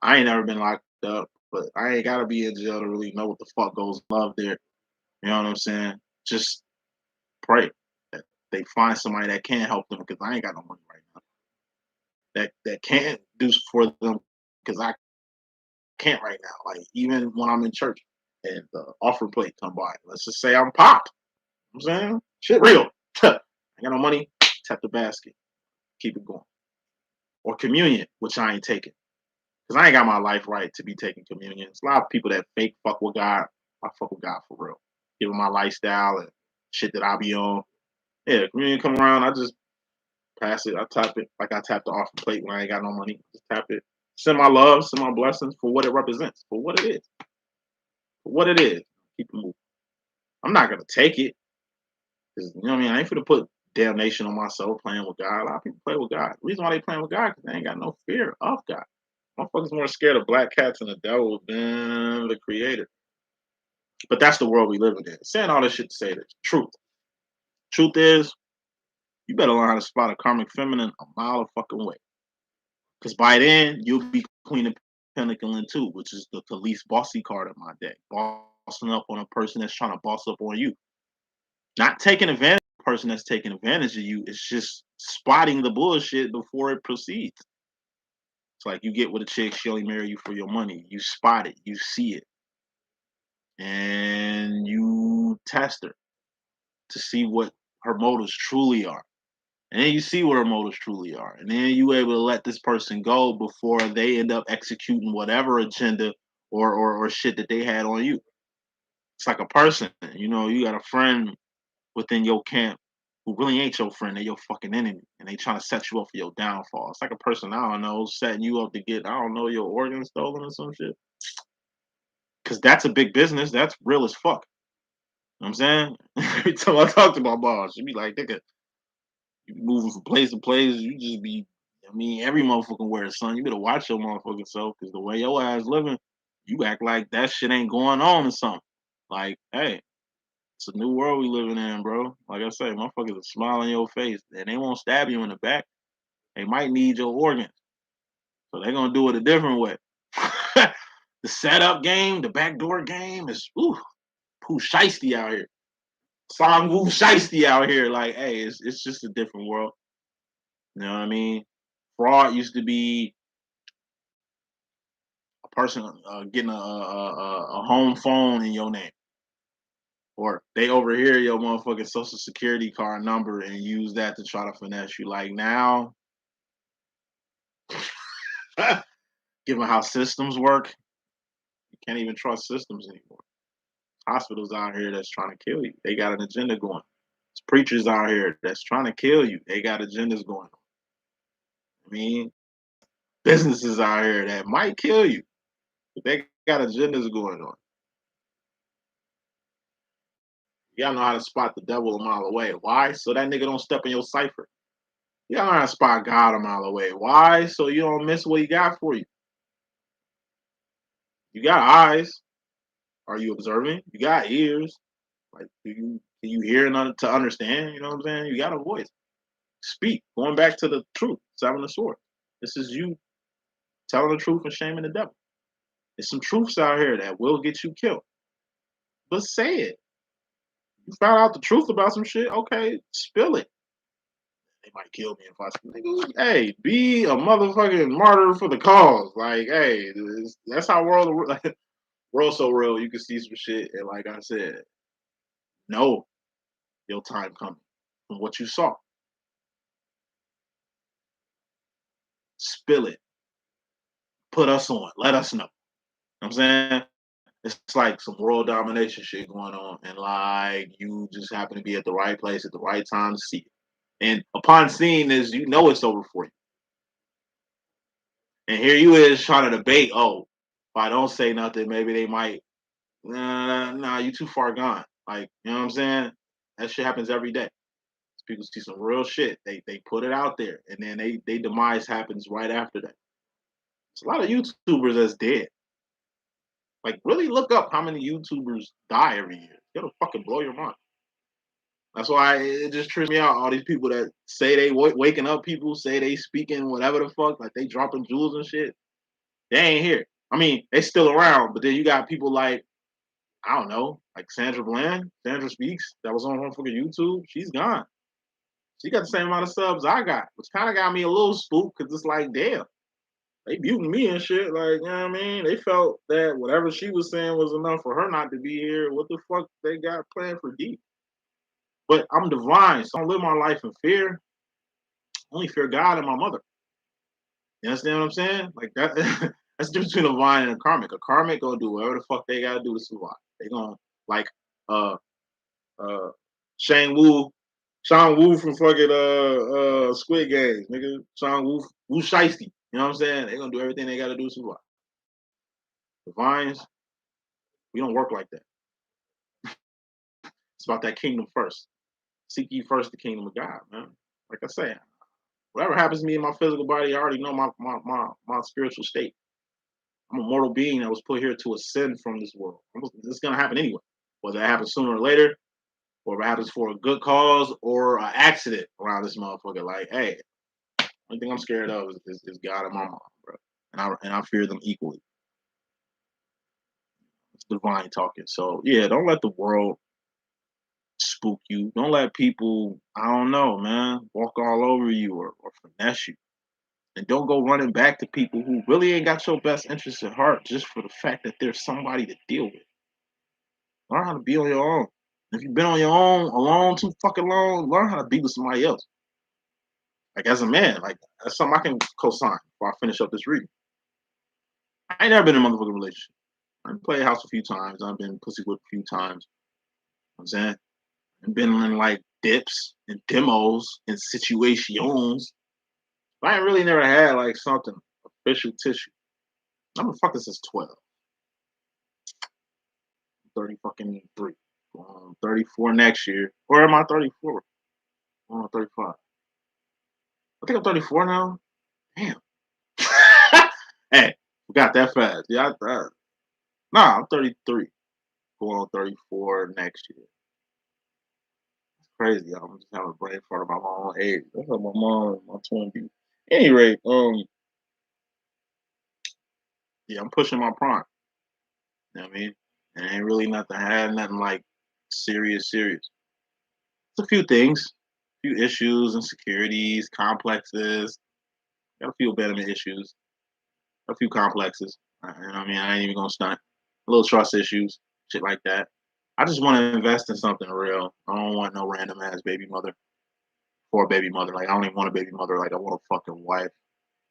I ain't never been locked up, but I ain't gotta be in jail to really know what the fuck goes on there. You know what I'm saying? Just pray that they find somebody that can help them because I ain't got no money right now. That can't do for them because I can't right now. Like even when I'm in church and the offering plate come by, let's just say I'm popped. You know what I'm saying shit real. I got no money. Tap the basket. Keep it going. Or communion, which I ain't taking because I ain't got my life right to be taking communion. There's a lot of people that fake fuck with God. I fuck with God for real. Give him my lifestyle and shit that I be on. Yeah, communion come around. I just pass it. I tap it like I tap the offering plate when I ain't got no money. Just tap it. Send my love, send my blessings for what it represents, for what it is. For what it is. Keep it moving. I'm not gonna take it. Because you know what I mean? I ain't gonna put damnation on myself playing with God. A lot of people play with God. The reason why they playing with God because they ain't got no fear of God. Motherfuckers more scared of black cats and the devil than the creator. But that's the world we live in. Saying all this shit to say this. Truth. Truth is, you better learn how to spot a karmic feminine a mile of fucking way. Because by then, you'll be Queen of Pentacle in two, which is the least bossy card of my deck. Bossing up on a person that's trying to boss up on you. Not taking advantage of the person that's taking advantage of you. It's just spotting the bullshit before it proceeds. It's like you get with a chick, she only marry you for your money. You spot it, you see it, and you test her to see what her motives truly are. And then you see what her motives truly are. And then you able to let this person go before they end up executing whatever agenda or shit that they had on you. It's like a person. You know, you got a friend within your camp who really ain't your friend, they're your fucking enemy. And they trying to set you up for your downfall. It's like a person, I don't know, setting you up to get, I don't know, your organs stolen or some shit. Cause that's a big business. That's real as fuck. You know what I'm saying? Every time I talk to my boss, she be like, nigga, you moving from place to place, you just be, I mean, every motherfucker wears son. You better watch your motherfucking self, because the way your ass living, you act like that shit ain't going on or something. Like, hey, it's a new world we living in, bro. Like I say, motherfuckers will smile in your face, and they won't stab you in the back. They might need your organs, so they're gonna do it a different way. The setup game, the backdoor game is, poo shiesty out here. Song Woo shiesty out here. Like, hey, it's just a different world. You know what I mean? Fraud used to be a person getting a home phone in your name, Or they overhear your motherfucking social security card number and use that to try to finesse you. Like now, given how systems work, you can't even trust systems anymore. Hospitals out here that's trying to kill you. They got an agenda going. There's preachers out here that's trying to kill you. They got agendas going on. I mean, businesses out here that might kill you, but they got agendas going on. You gotta know how to spot the devil a mile away. Why? So that nigga don't step in your cipher. You gotta know how to spot God a mile away. Why? So you don't miss what he got for you. You got eyes. Are you observing? You got ears. Like, can you hear to understand? You know what I'm saying? You got a voice. Speak. Going back to the truth, seven the sword. This is you telling the truth and shaming the devil. There's some truths out here that will get you killed. But say it. You found out the truth about some shit. Okay, spill it. They might kill me if I speak. Hey, be a motherfucking martyr for the cause. Like, hey, that's how world's so real. You can see some shit, and like I said, no, your time coming from what you saw. Spill it. Put us on. Let us know. You know what I'm saying? It's like some world domination shit going on, and like you just happen to be at the right place at the right time to see it. And upon seeing this, you know it's over for you. And here you is trying to debate. Oh, if I don't say nothing, maybe they might. Nah, you too far gone. Like, you know what I'm saying? That shit happens every day. People see some real shit. They put it out there, and then they demise happens right after that. There's a lot of YouTubers that's dead. Like, really look up how many YouTubers die every year. It'll fucking blow your mind. That's why it just trips me out. All these people that say they waking up people, say they speaking whatever the fuck, like they dropping jewels and shit. They ain't here. I mean, they still around, but then you got people like, I don't know, like Sandra Bland, Sandra Speaks, that was on her fucking YouTube. She's gone. She got the same amount of subs I got, which kind of got me a little spooked because it's like, damn, they muting me and shit. Like, you know what I mean? They felt that whatever she was saying was enough for her not to be here. What the fuck they got planned for D? But I'm divine, so I don't live my life in fear. I only fear God and my mother. You understand what I'm saying? Like that. That's the difference between a divine and a karmic. A karmic gonna do whatever the fuck they gotta do to survive. They gonna like uh uh Shang Wu, Sean Wu from fucking Squid Games, nigga. Sean Wu Shiesty. You know what I'm saying? They gonna do everything they gotta do to survive. Divines, we don't work like that. It's about that kingdom first. Seek ye first the kingdom of God, man. Like I say, whatever happens to me in my physical body, I already know my spiritual state. I'm a mortal being that was put here to ascend from this world. It's gonna happen anyway. Whether it happens sooner or later, or if it happens for a good cause or an accident around this motherfucker. Like, hey, only thing I'm scared of is God and my mom, bro. And I fear them equally. It's divine talking. So yeah, don't let the world spook you. Don't let people, I don't know, man, walk all over you or finesse you. And don't go running back to people who really ain't got your best interests at heart just for the fact that there's somebody to deal with. Learn how to be on your own. If you've been on your own alone too fucking long, learn how to be with somebody else. Like as a man, like that's something I can co-sign before I finish up this reading. I ain't never been in a motherfucking relationship. I've played house a few times. I've been pussy whipped a few times. You know what I'm saying? I've been in like dips and demos and situations. But I ain't really never had like something official tissue. I'm a fucker since 12. 30 fucking 3. 34 next year. Or am I 34? I'm 35. I think I'm 34 now. Damn. Hey, we got that fast. Yeah, nah, I'm 33. Going on 34 next year. It's crazy. I'm just having a brain fart about my own age. That's like my mom and my twin be. Any rate, yeah, I'm pushing my prime. You know what I mean? And ain't really nothing had nothing like serious. It's a few things, a few issues, insecurities, complexes. Got a few abandonment issues, a few complexes. You know what I mean? I ain't even gonna stunt. A little trust issues, shit like that. I just want to invest in something real. I don't want no random ass baby mother or baby mother. Like I don't even want a baby mother. Like I want a fucking wife.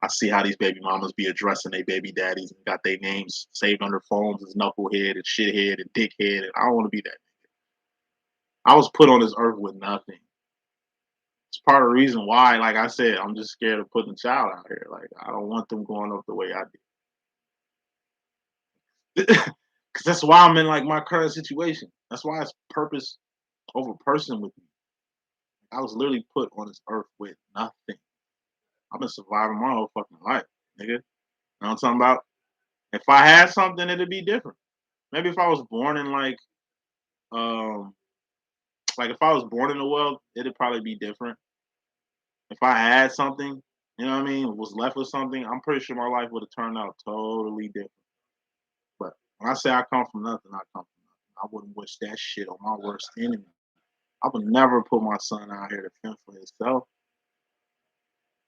I see how these baby mamas be addressing their baby daddies and got their names saved on their phones as knucklehead and shithead and dickhead. And I don't want to be that. I was put on this earth with nothing. It's part of the reason why, like I said, I'm just scared of putting a child out here. Like I don't want them growing up the way I did. Because that's why I'm in like my current situation. That's why it's purpose over person with me. I was literally put on this earth with nothing. I've been surviving my whole fucking life, nigga. You know what I'm talking about? If I had something, it'd be different. Maybe if I was born in um, like if I was born in the world, it'd probably be different. If I had something, you know what I mean, was left with something, I'm pretty sure my life would have turned out totally different. But when I say I come from nothing, I come from nothing. I wouldn't wish that shit on my worst enemy. I would never put my son out here to fend for himself.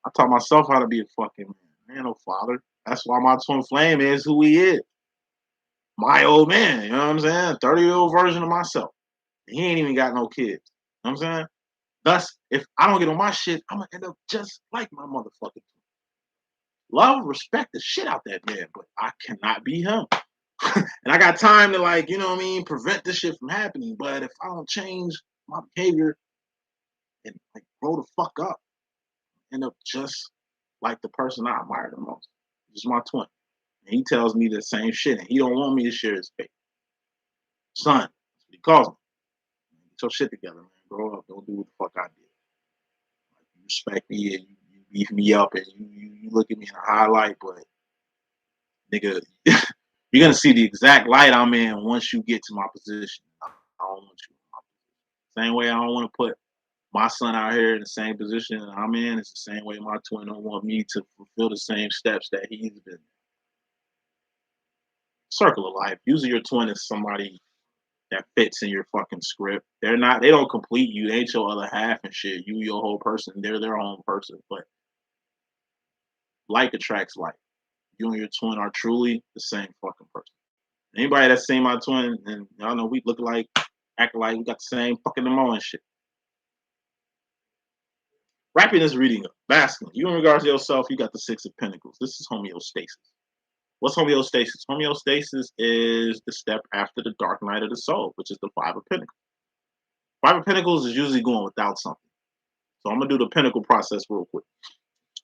I taught myself how to be a fucking man. I ain't no father. That's why my twin flame is who he is. My old man, you know what I'm saying? 30-year-old version of myself. He ain't even got no kids. You know what I'm saying? Thus, if I don't get on my shit, I'm gonna end up just like my motherfucker. Love, respect the shit out that man, but I cannot be him. And I got time to like, you know what I mean, prevent this shit from happening. But if I don't change my behavior and like grow the fuck up, end up just like the person I admire the most. Just my twin. And he tells me the same shit, and he don't want me to share his faith. Son, that's what he calls me. Get your shit together, man. Grow up. Don't do what the fuck I did. Like, you respect me and you beef me up and you look at me in a highlight, but nigga, you're gonna see the exact light I'm in once you get to my position. I don't want you in my position. Same way I don't want to put my son out here in the same position I'm in. It's the same way my twin don't want me to fulfill the same steps that he's been. Circle of life. Usually your twin is somebody that fits in your fucking script. They don't complete you. They ain't your other half and shit. You your whole person. They're their own person. But like attracts like. You and your twin are truly the same fucking person. Anybody that's seen my twin and y'all know we look alike, act like we got the same fucking emo and shit. Wrapping this reading up. Masculine. You in regards to yourself, you got the Six of Pentacles. This is homeostasis. What's homeostasis? Homeostasis is the step after the dark night of the soul, which is the Five of Pentacles. Five of Pentacles is usually going without something. So I'm going to do the Pentacle process real quick.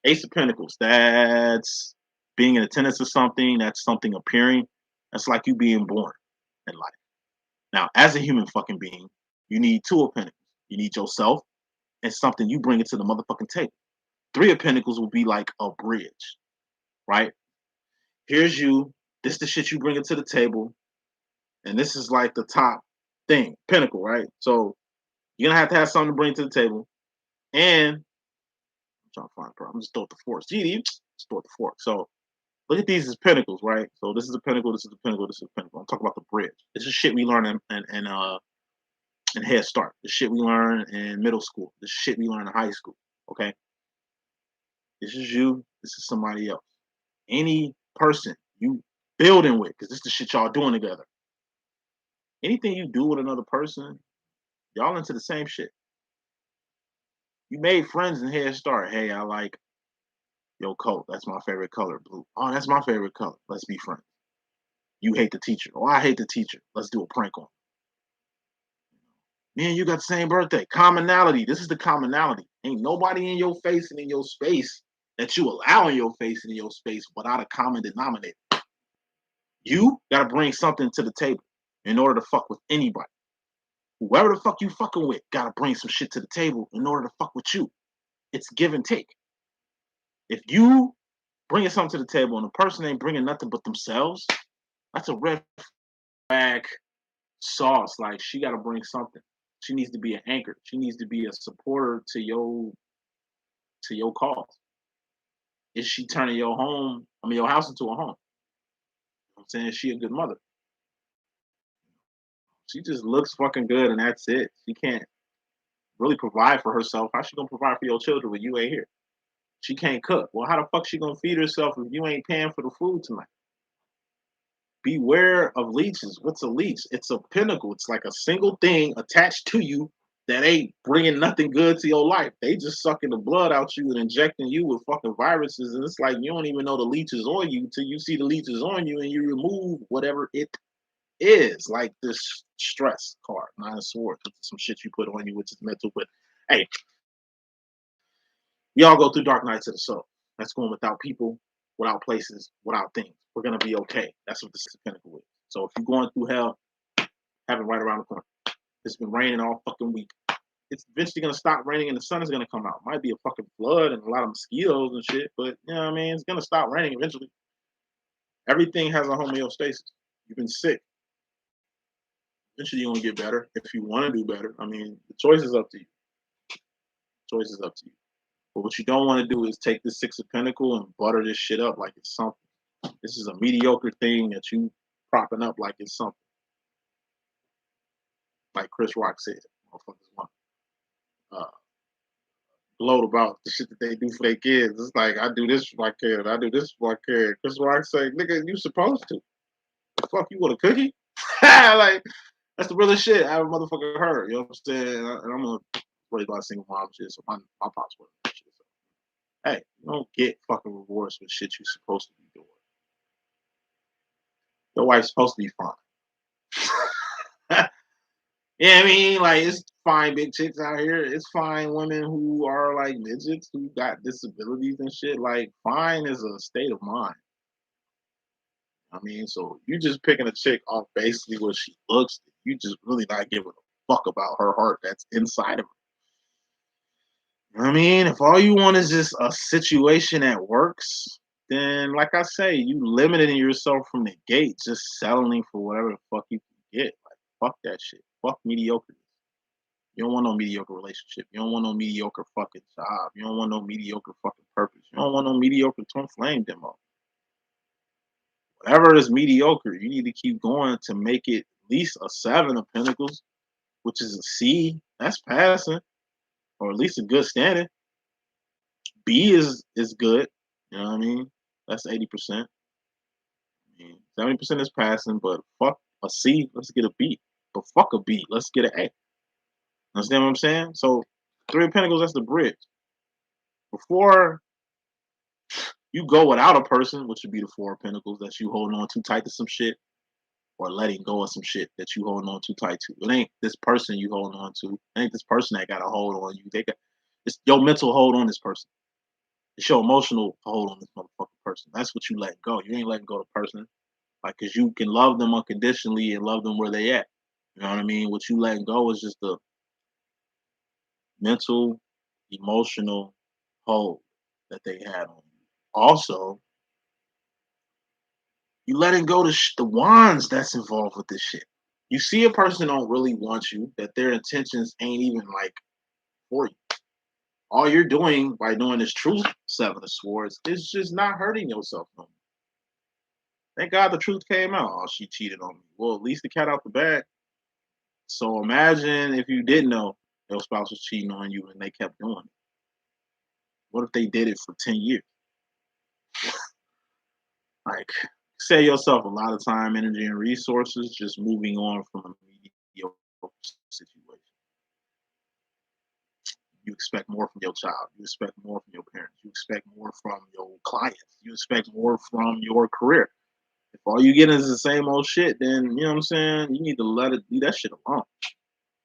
Ace of Pentacles, that's being in attendance of something, that's something appearing. That's like you being born in life. Now, as a human fucking being, you need Two of Pentacles. You need yourself and something you bring it to the motherfucking table. Three of Pentacles will be like a bridge, right? Here's you. This is the shit you bring it to the table. And this is like the top thing, pinnacle, right? So you're going to have something to bring to the table. And I'm trying to find a problem. Just throw it the fork. GD, just throw it the fork. So look at these as pinnacles, right? So this is a pinnacle, this is a pinnacle, this is a pinnacle. I'm talking about the bridge. This is shit we learn in Head Start. The shit we learn in middle school. The shit we learn in high school. Okay? This is you. This is somebody else. Any person you building with, because this is the shit y'all doing together. Anything you do with another person, y'all into the same shit. You made friends in Head Start. Hey, I like your coat. That's my favorite color, blue. Oh, that's my favorite color. Let's be friends. You hate the teacher. Oh, I hate the teacher. Let's do a prank on him. Me and you got the same birthday. Commonality. This is the commonality. Ain't nobody in your face and in your space that you allow in your face and in your space without a common denominator. You gotta bring something to the table in order to fuck with anybody. Whoever the fuck you fucking with gotta bring some shit to the table in order to fuck with you. It's give and take. If you bringing something to the table and the person ain't bringing nothing but themselves, that's a red flag sauce. Like she gotta bring something. She needs to be an anchor. She needs to be a supporter to your cause. Is she turning your house into a home? I'm saying she a good mother. She just looks fucking good and that's it. She can't really provide for herself. How she gonna provide for your children when you ain't here? She can't cook. Well, how the fuck she gonna feed herself if you ain't paying for the food tonight? beware of leeches. What's a leech? It's a pinnacle. It's like a single thing attached to you that ain't bringing nothing good to your life. They just sucking the blood out you and injecting you with fucking viruses. And it's like you don't even know the leech is on you till you see the leeches on you and you remove whatever it is. Like this stress card, 9 of Swords, some shit you put on you, which is mental. But hey, we all go through dark nights of the soul. That's going without people, without places, without things. We're gonna be okay. That's what the Six of Pentacles is. So if you're going through hell, have it right around the corner. It's been raining all fucking week. It's eventually gonna stop raining and the sun is gonna come out. Might be a fucking flood and a lot of mosquitoes and shit, but you know what I mean? It's gonna stop raining eventually. Everything has a homeostasis. You've been sick. Eventually you're gonna get better if you want to do better. I mean, the choice is up to you. The choice is up to you. But what you don't want to do is take the Six of Pentacles and butter this shit up like it's something. This is a mediocre thing that you propping up like it's something. Like Chris Rock said, motherfuckers want gloat about the shit that they do for their kids. It's like, I do this for my kid, I do this for my kid. Chris Rock say, nigga, you supposed to. The fuck, you want a cookie? Like, that's the realest shit I ever motherfucker heard. You know what I'm saying? And I'm gonna raised by a single mom shit, so my pops was that shit. So, hey, you don't get fucking rewards for shit you're supposed to be doing. Your wife's supposed to be fine. Yeah, I mean, like, it's fine big chicks out here. It's fine women who are like midgets who got disabilities and shit. Like, fine is a state of mind. I mean, so you just picking a chick off basically what she looks. You just really not giving a fuck about her heart that's inside of her. I mean, if all you want is just a situation that works, then like I say, you limiting yourself from the gate, just settling for whatever the fuck you can get. Like, fuck that shit. Fuck mediocre. You don't want no mediocre relationship. You don't want no mediocre fucking job. You don't want no mediocre fucking purpose. You don't want no mediocre twin flame demo. Whatever is mediocre, you need to keep going to make it at least a 7 of Pentacles, which is a C. That's passing, or at least a good standing. B is good. You know what I mean? That's 80%. I mean, 70% is passing, but fuck a C. Let's get a B. But fuck a B. Let's get an A. Understand what I'm saying? So 3 of Pentacles, that's the bridge. Before you go without a person, which would be the 4 of Pentacles, that's you holding on too tight to some shit, or letting go of some shit that you holding on too tight to. It ain't this person you holding on to. It ain't this person that got a hold on you. It's your mental hold on this person. It's your emotional hold on this motherfucking person. That's what you let go. You ain't letting go of the person. Like, cause you can love them unconditionally and love them where they at. You know what I mean? What you letting go is just the mental, emotional hold that they had on you. Also, you letting go the wands that's involved with this shit. You see a person don't really want you, that their intentions ain't even like for you. All you're doing by doing this truth 7 of Swords is just not hurting yourself no more. Thank God the truth came out. Oh, she cheated on me. Well, at least the cat out the bag. So imagine if you didn't know your spouse was cheating on you and they kept doing it. What if they did it for 10 years? Like, save yourself a lot of time, energy, and resources just moving on from a mediocre situation. You expect more from your child. You expect more from your parents. You expect more from your clients. You expect more from your career. If all you get is the same old shit, then you know what I'm saying? You need to leave that shit alone.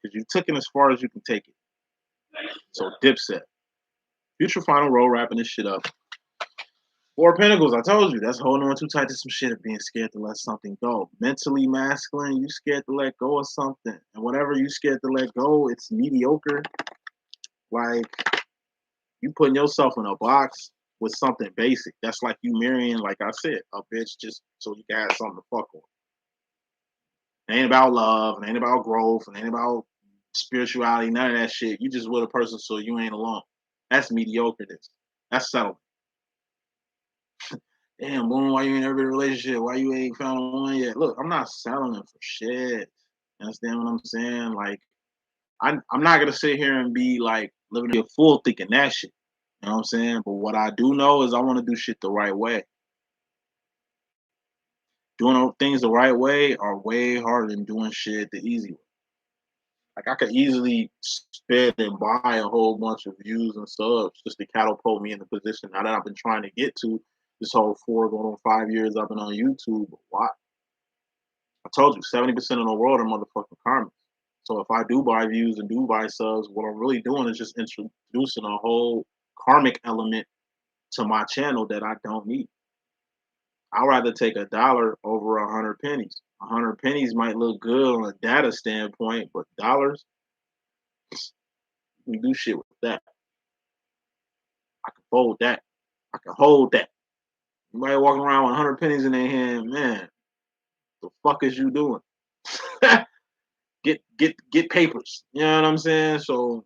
Because you took it as far as you can take it. So Dipset. Future final roll wrapping this shit up. 4 of Pentacles, I told you, that's holding on too tight to some shit of being scared to let something go. Mentally masculine, you scared to let go of something. And whatever you scared to let go, it's mediocre. Like, you putting yourself in a box with something basic. That's like you marrying, like I said, a bitch just so you can have something to fuck on. It ain't about love, it ain't about growth, it ain't about spirituality, none of that shit. You just with a person so you ain't alone. That's mediocreness. That's settlement. Damn, Boom, why you ain't ever been in a relationship? Why you ain't found one yet? Look, I'm not settling for shit. You understand what I'm saying? Like, I'm not gonna sit here and be like living a fool thinking that shit. You know what I'm saying? But what I do know is I want to do shit the right way. Doing things the right way are way harder than doing shit the easy way. Like I could easily spend and buy a whole bunch of views and subs just to catapult me in the position now that I've been trying to get to this whole 4 going on 5 years I've been on YouTube. But why? I told you, 70% of the world are motherfucking karmas. So if I do buy views and do buy subs, what I'm really doing is just introducing a whole karmic element to my channel that I don't need. I'd rather take $1 over 100 pennies. 100 pennies might look good on a data standpoint, but dollars, we do shit with that. I can fold that. I can hold that. Anybody walking around with 100 pennies in their hand, man, the fuck is you doing? get papers. You know what I'm saying? So,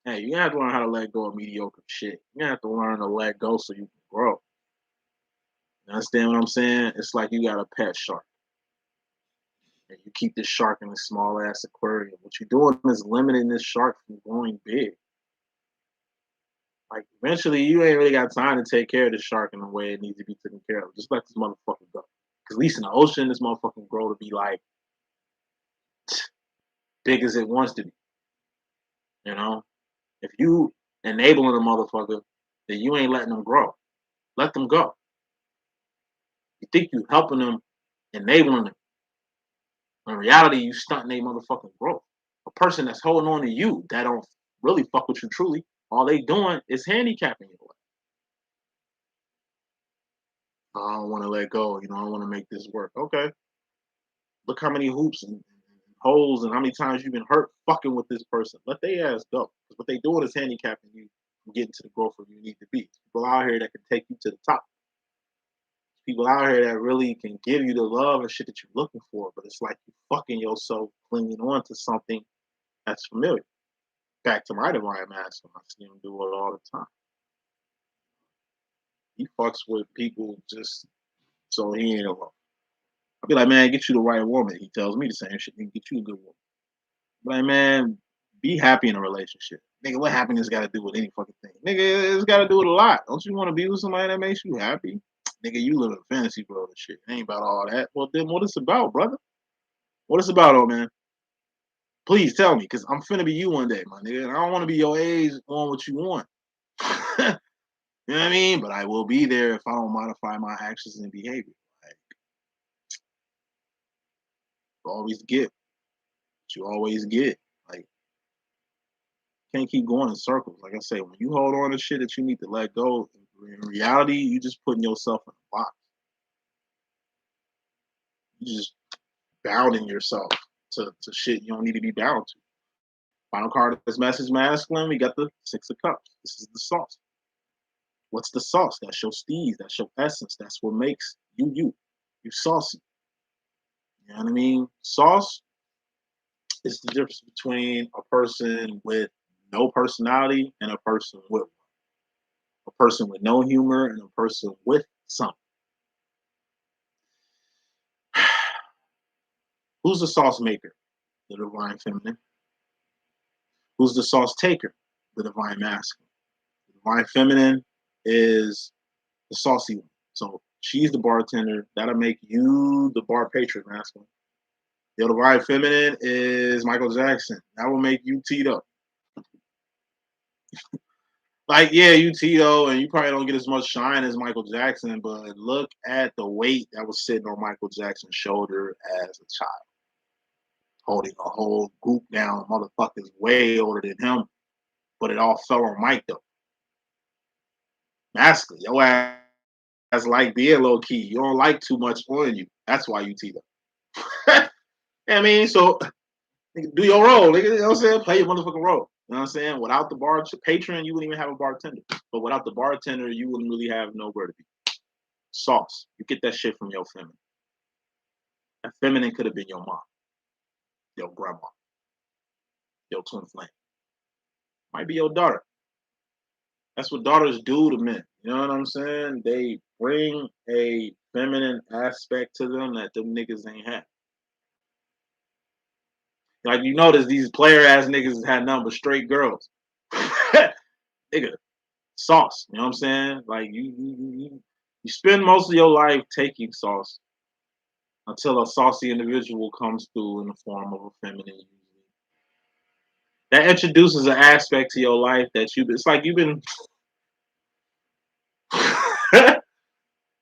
hey, you have to learn how to let go of mediocre shit. You have to learn to let go so you can grow. You understand what I'm saying? It's like you got a pet shark. And you keep this shark in a small ass aquarium. What you're doing is limiting this shark from growing big. Like eventually you ain't really got time to take care of the shark in the way it needs to be taken care of. Just let this motherfucker go. Because at least in the ocean, this motherfucking grow to be like big as it wants to be. You know? If you enabling a motherfucker, then you ain't letting them grow. Let them go. You think you helping them, enabling them. In reality, you stunting their motherfucking growth. A person that's holding on to you that don't really fuck with you truly, all they doing is handicapping you. I don't want to let go. You know, I want to make this work. Okay. Look how many hoops and holes and how many times you've been hurt fucking with this person. Let their ass go. Because what they doing is handicapping you from getting to the growth where you need to be. People out here that can take you to the top. People out here that really can give you the love and shit that you're looking for. But it's like you fucking yourself clinging on to something that's familiar. Back to my divine master. I see him do it all the time. He fucks with people just so he ain't alone. I'll be like, man, get you the right woman. He tells me the same shit. He get you a good woman. Like, man, be happy in a relationship. Nigga, what happiness got to do with any fucking thing? Nigga, it's got to do with a lot. Don't you want to be with somebody that makes you happy? Nigga, you live in a fantasy world and shit. It ain't about all that. Well, then what it's about, brother? What it's about, old man? Please tell me, because I'm finna be you one day, my nigga. And I don't want to be your age on what you want. You know what I mean? But I will be there if I don't modify my actions and behavior. Like, you always get what you always get. Like, can't keep going in circles. Like I say, when you hold on to shit that you need to let go, in reality, you just putting yourself in a box. You just bounding yourself to shit you don't need to be bound to. Final card of this message masculine, we got the Six of Cups. This is the sauce. What's the sauce? That's your steez. That's your essence. That's what makes you you. You saucy. You know what I mean? Sauce is the difference between a person with no personality and a person with one. A person with no humor and a person with some. Who's the sauce maker? The divine feminine. Who's the sauce taker? The divine masculine. The divine feminine is the saucy one. So she's the bartender. That'll make you the bar patron masculine. The divine feminine is Michael Jackson. That will make you Tito. Like, yeah, you Tito, and you probably don't get as much shine as Michael Jackson, but look at the weight that was sitting on Michael Jackson's shoulder as a child. Holding a whole group down, motherfuckers way older than him, but it all fell on Mike, though. Masculine. Your ass like being low key. You don't like too much on you. That's why you Tito. I mean, so do your role, nigga. You know what I'm saying? Play your motherfucking role. You know what I'm saying? Without the bar patron, you wouldn't even have a bartender. But without the bartender, you wouldn't really have nowhere to be. Sauce. You get that shit from your feminine. That feminine could have been your mom, your grandma, your twin flame. Might be your daughter. That's what daughters do to men. You know what I'm saying? They bring a feminine aspect to them that them niggas ain't have. Like, you notice these player ass niggas had nothing but straight girls. Nigga, sauce. You know what I'm saying? Like you You spend most of your life taking sauce until a saucy individual comes through in the form of a feminine. That introduces an aspect to your life that it's like you've been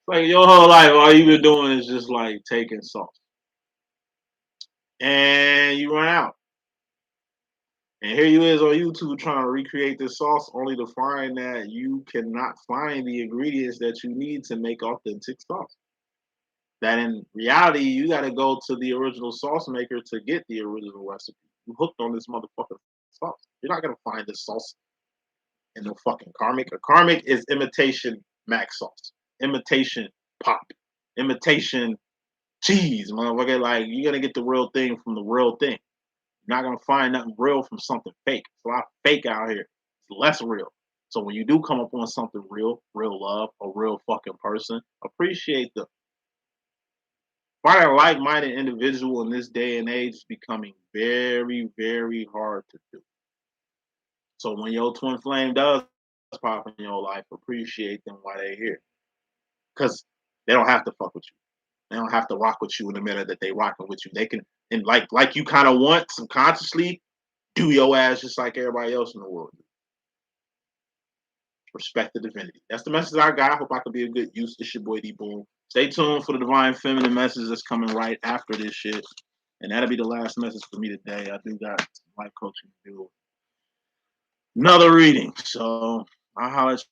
like your whole life, all you've been doing is just like taking sauce. And you run out. And here you is on YouTube trying to recreate this sauce only to find that you cannot find the ingredients that you need to make authentic sauce. That in reality, you got to go to the original sauce maker to get the original recipe. You hooked on this motherfucking sauce. You're not going to find this sauce in no fucking karmic. A karmic is imitation mac sauce, imitation pop, imitation cheese, motherfucker. Like, you're going to get the real thing from the real thing. You're not gonna find nothing real from something fake. It's a lot of fake out here. It's less real. So when you do come up on something real, real love, a real fucking person, appreciate them. Finding a like-minded individual in this day and age is becoming very, very hard to do. So when your twin flame does pop in your life, appreciate them while they're here. Because they don't have to fuck with you. They don't have to rock with you in the minute that they rocking with you. They can, and like you kind of want subconsciously, do your ass just like everybody else in the world. Respect the divinity. That's the message I got. I hope I can be a good use. It's your boy D.Boom. Stay tuned for the divine feminine message that's coming right after this shit. And that'll be the last message for me today. I do got some life coaching to do. Another reading. So I'll holler at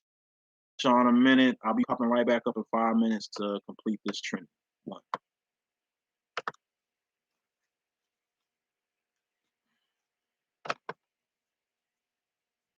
y'all in a minute. I'll be popping right back up in 5 minutes to complete this trend. One.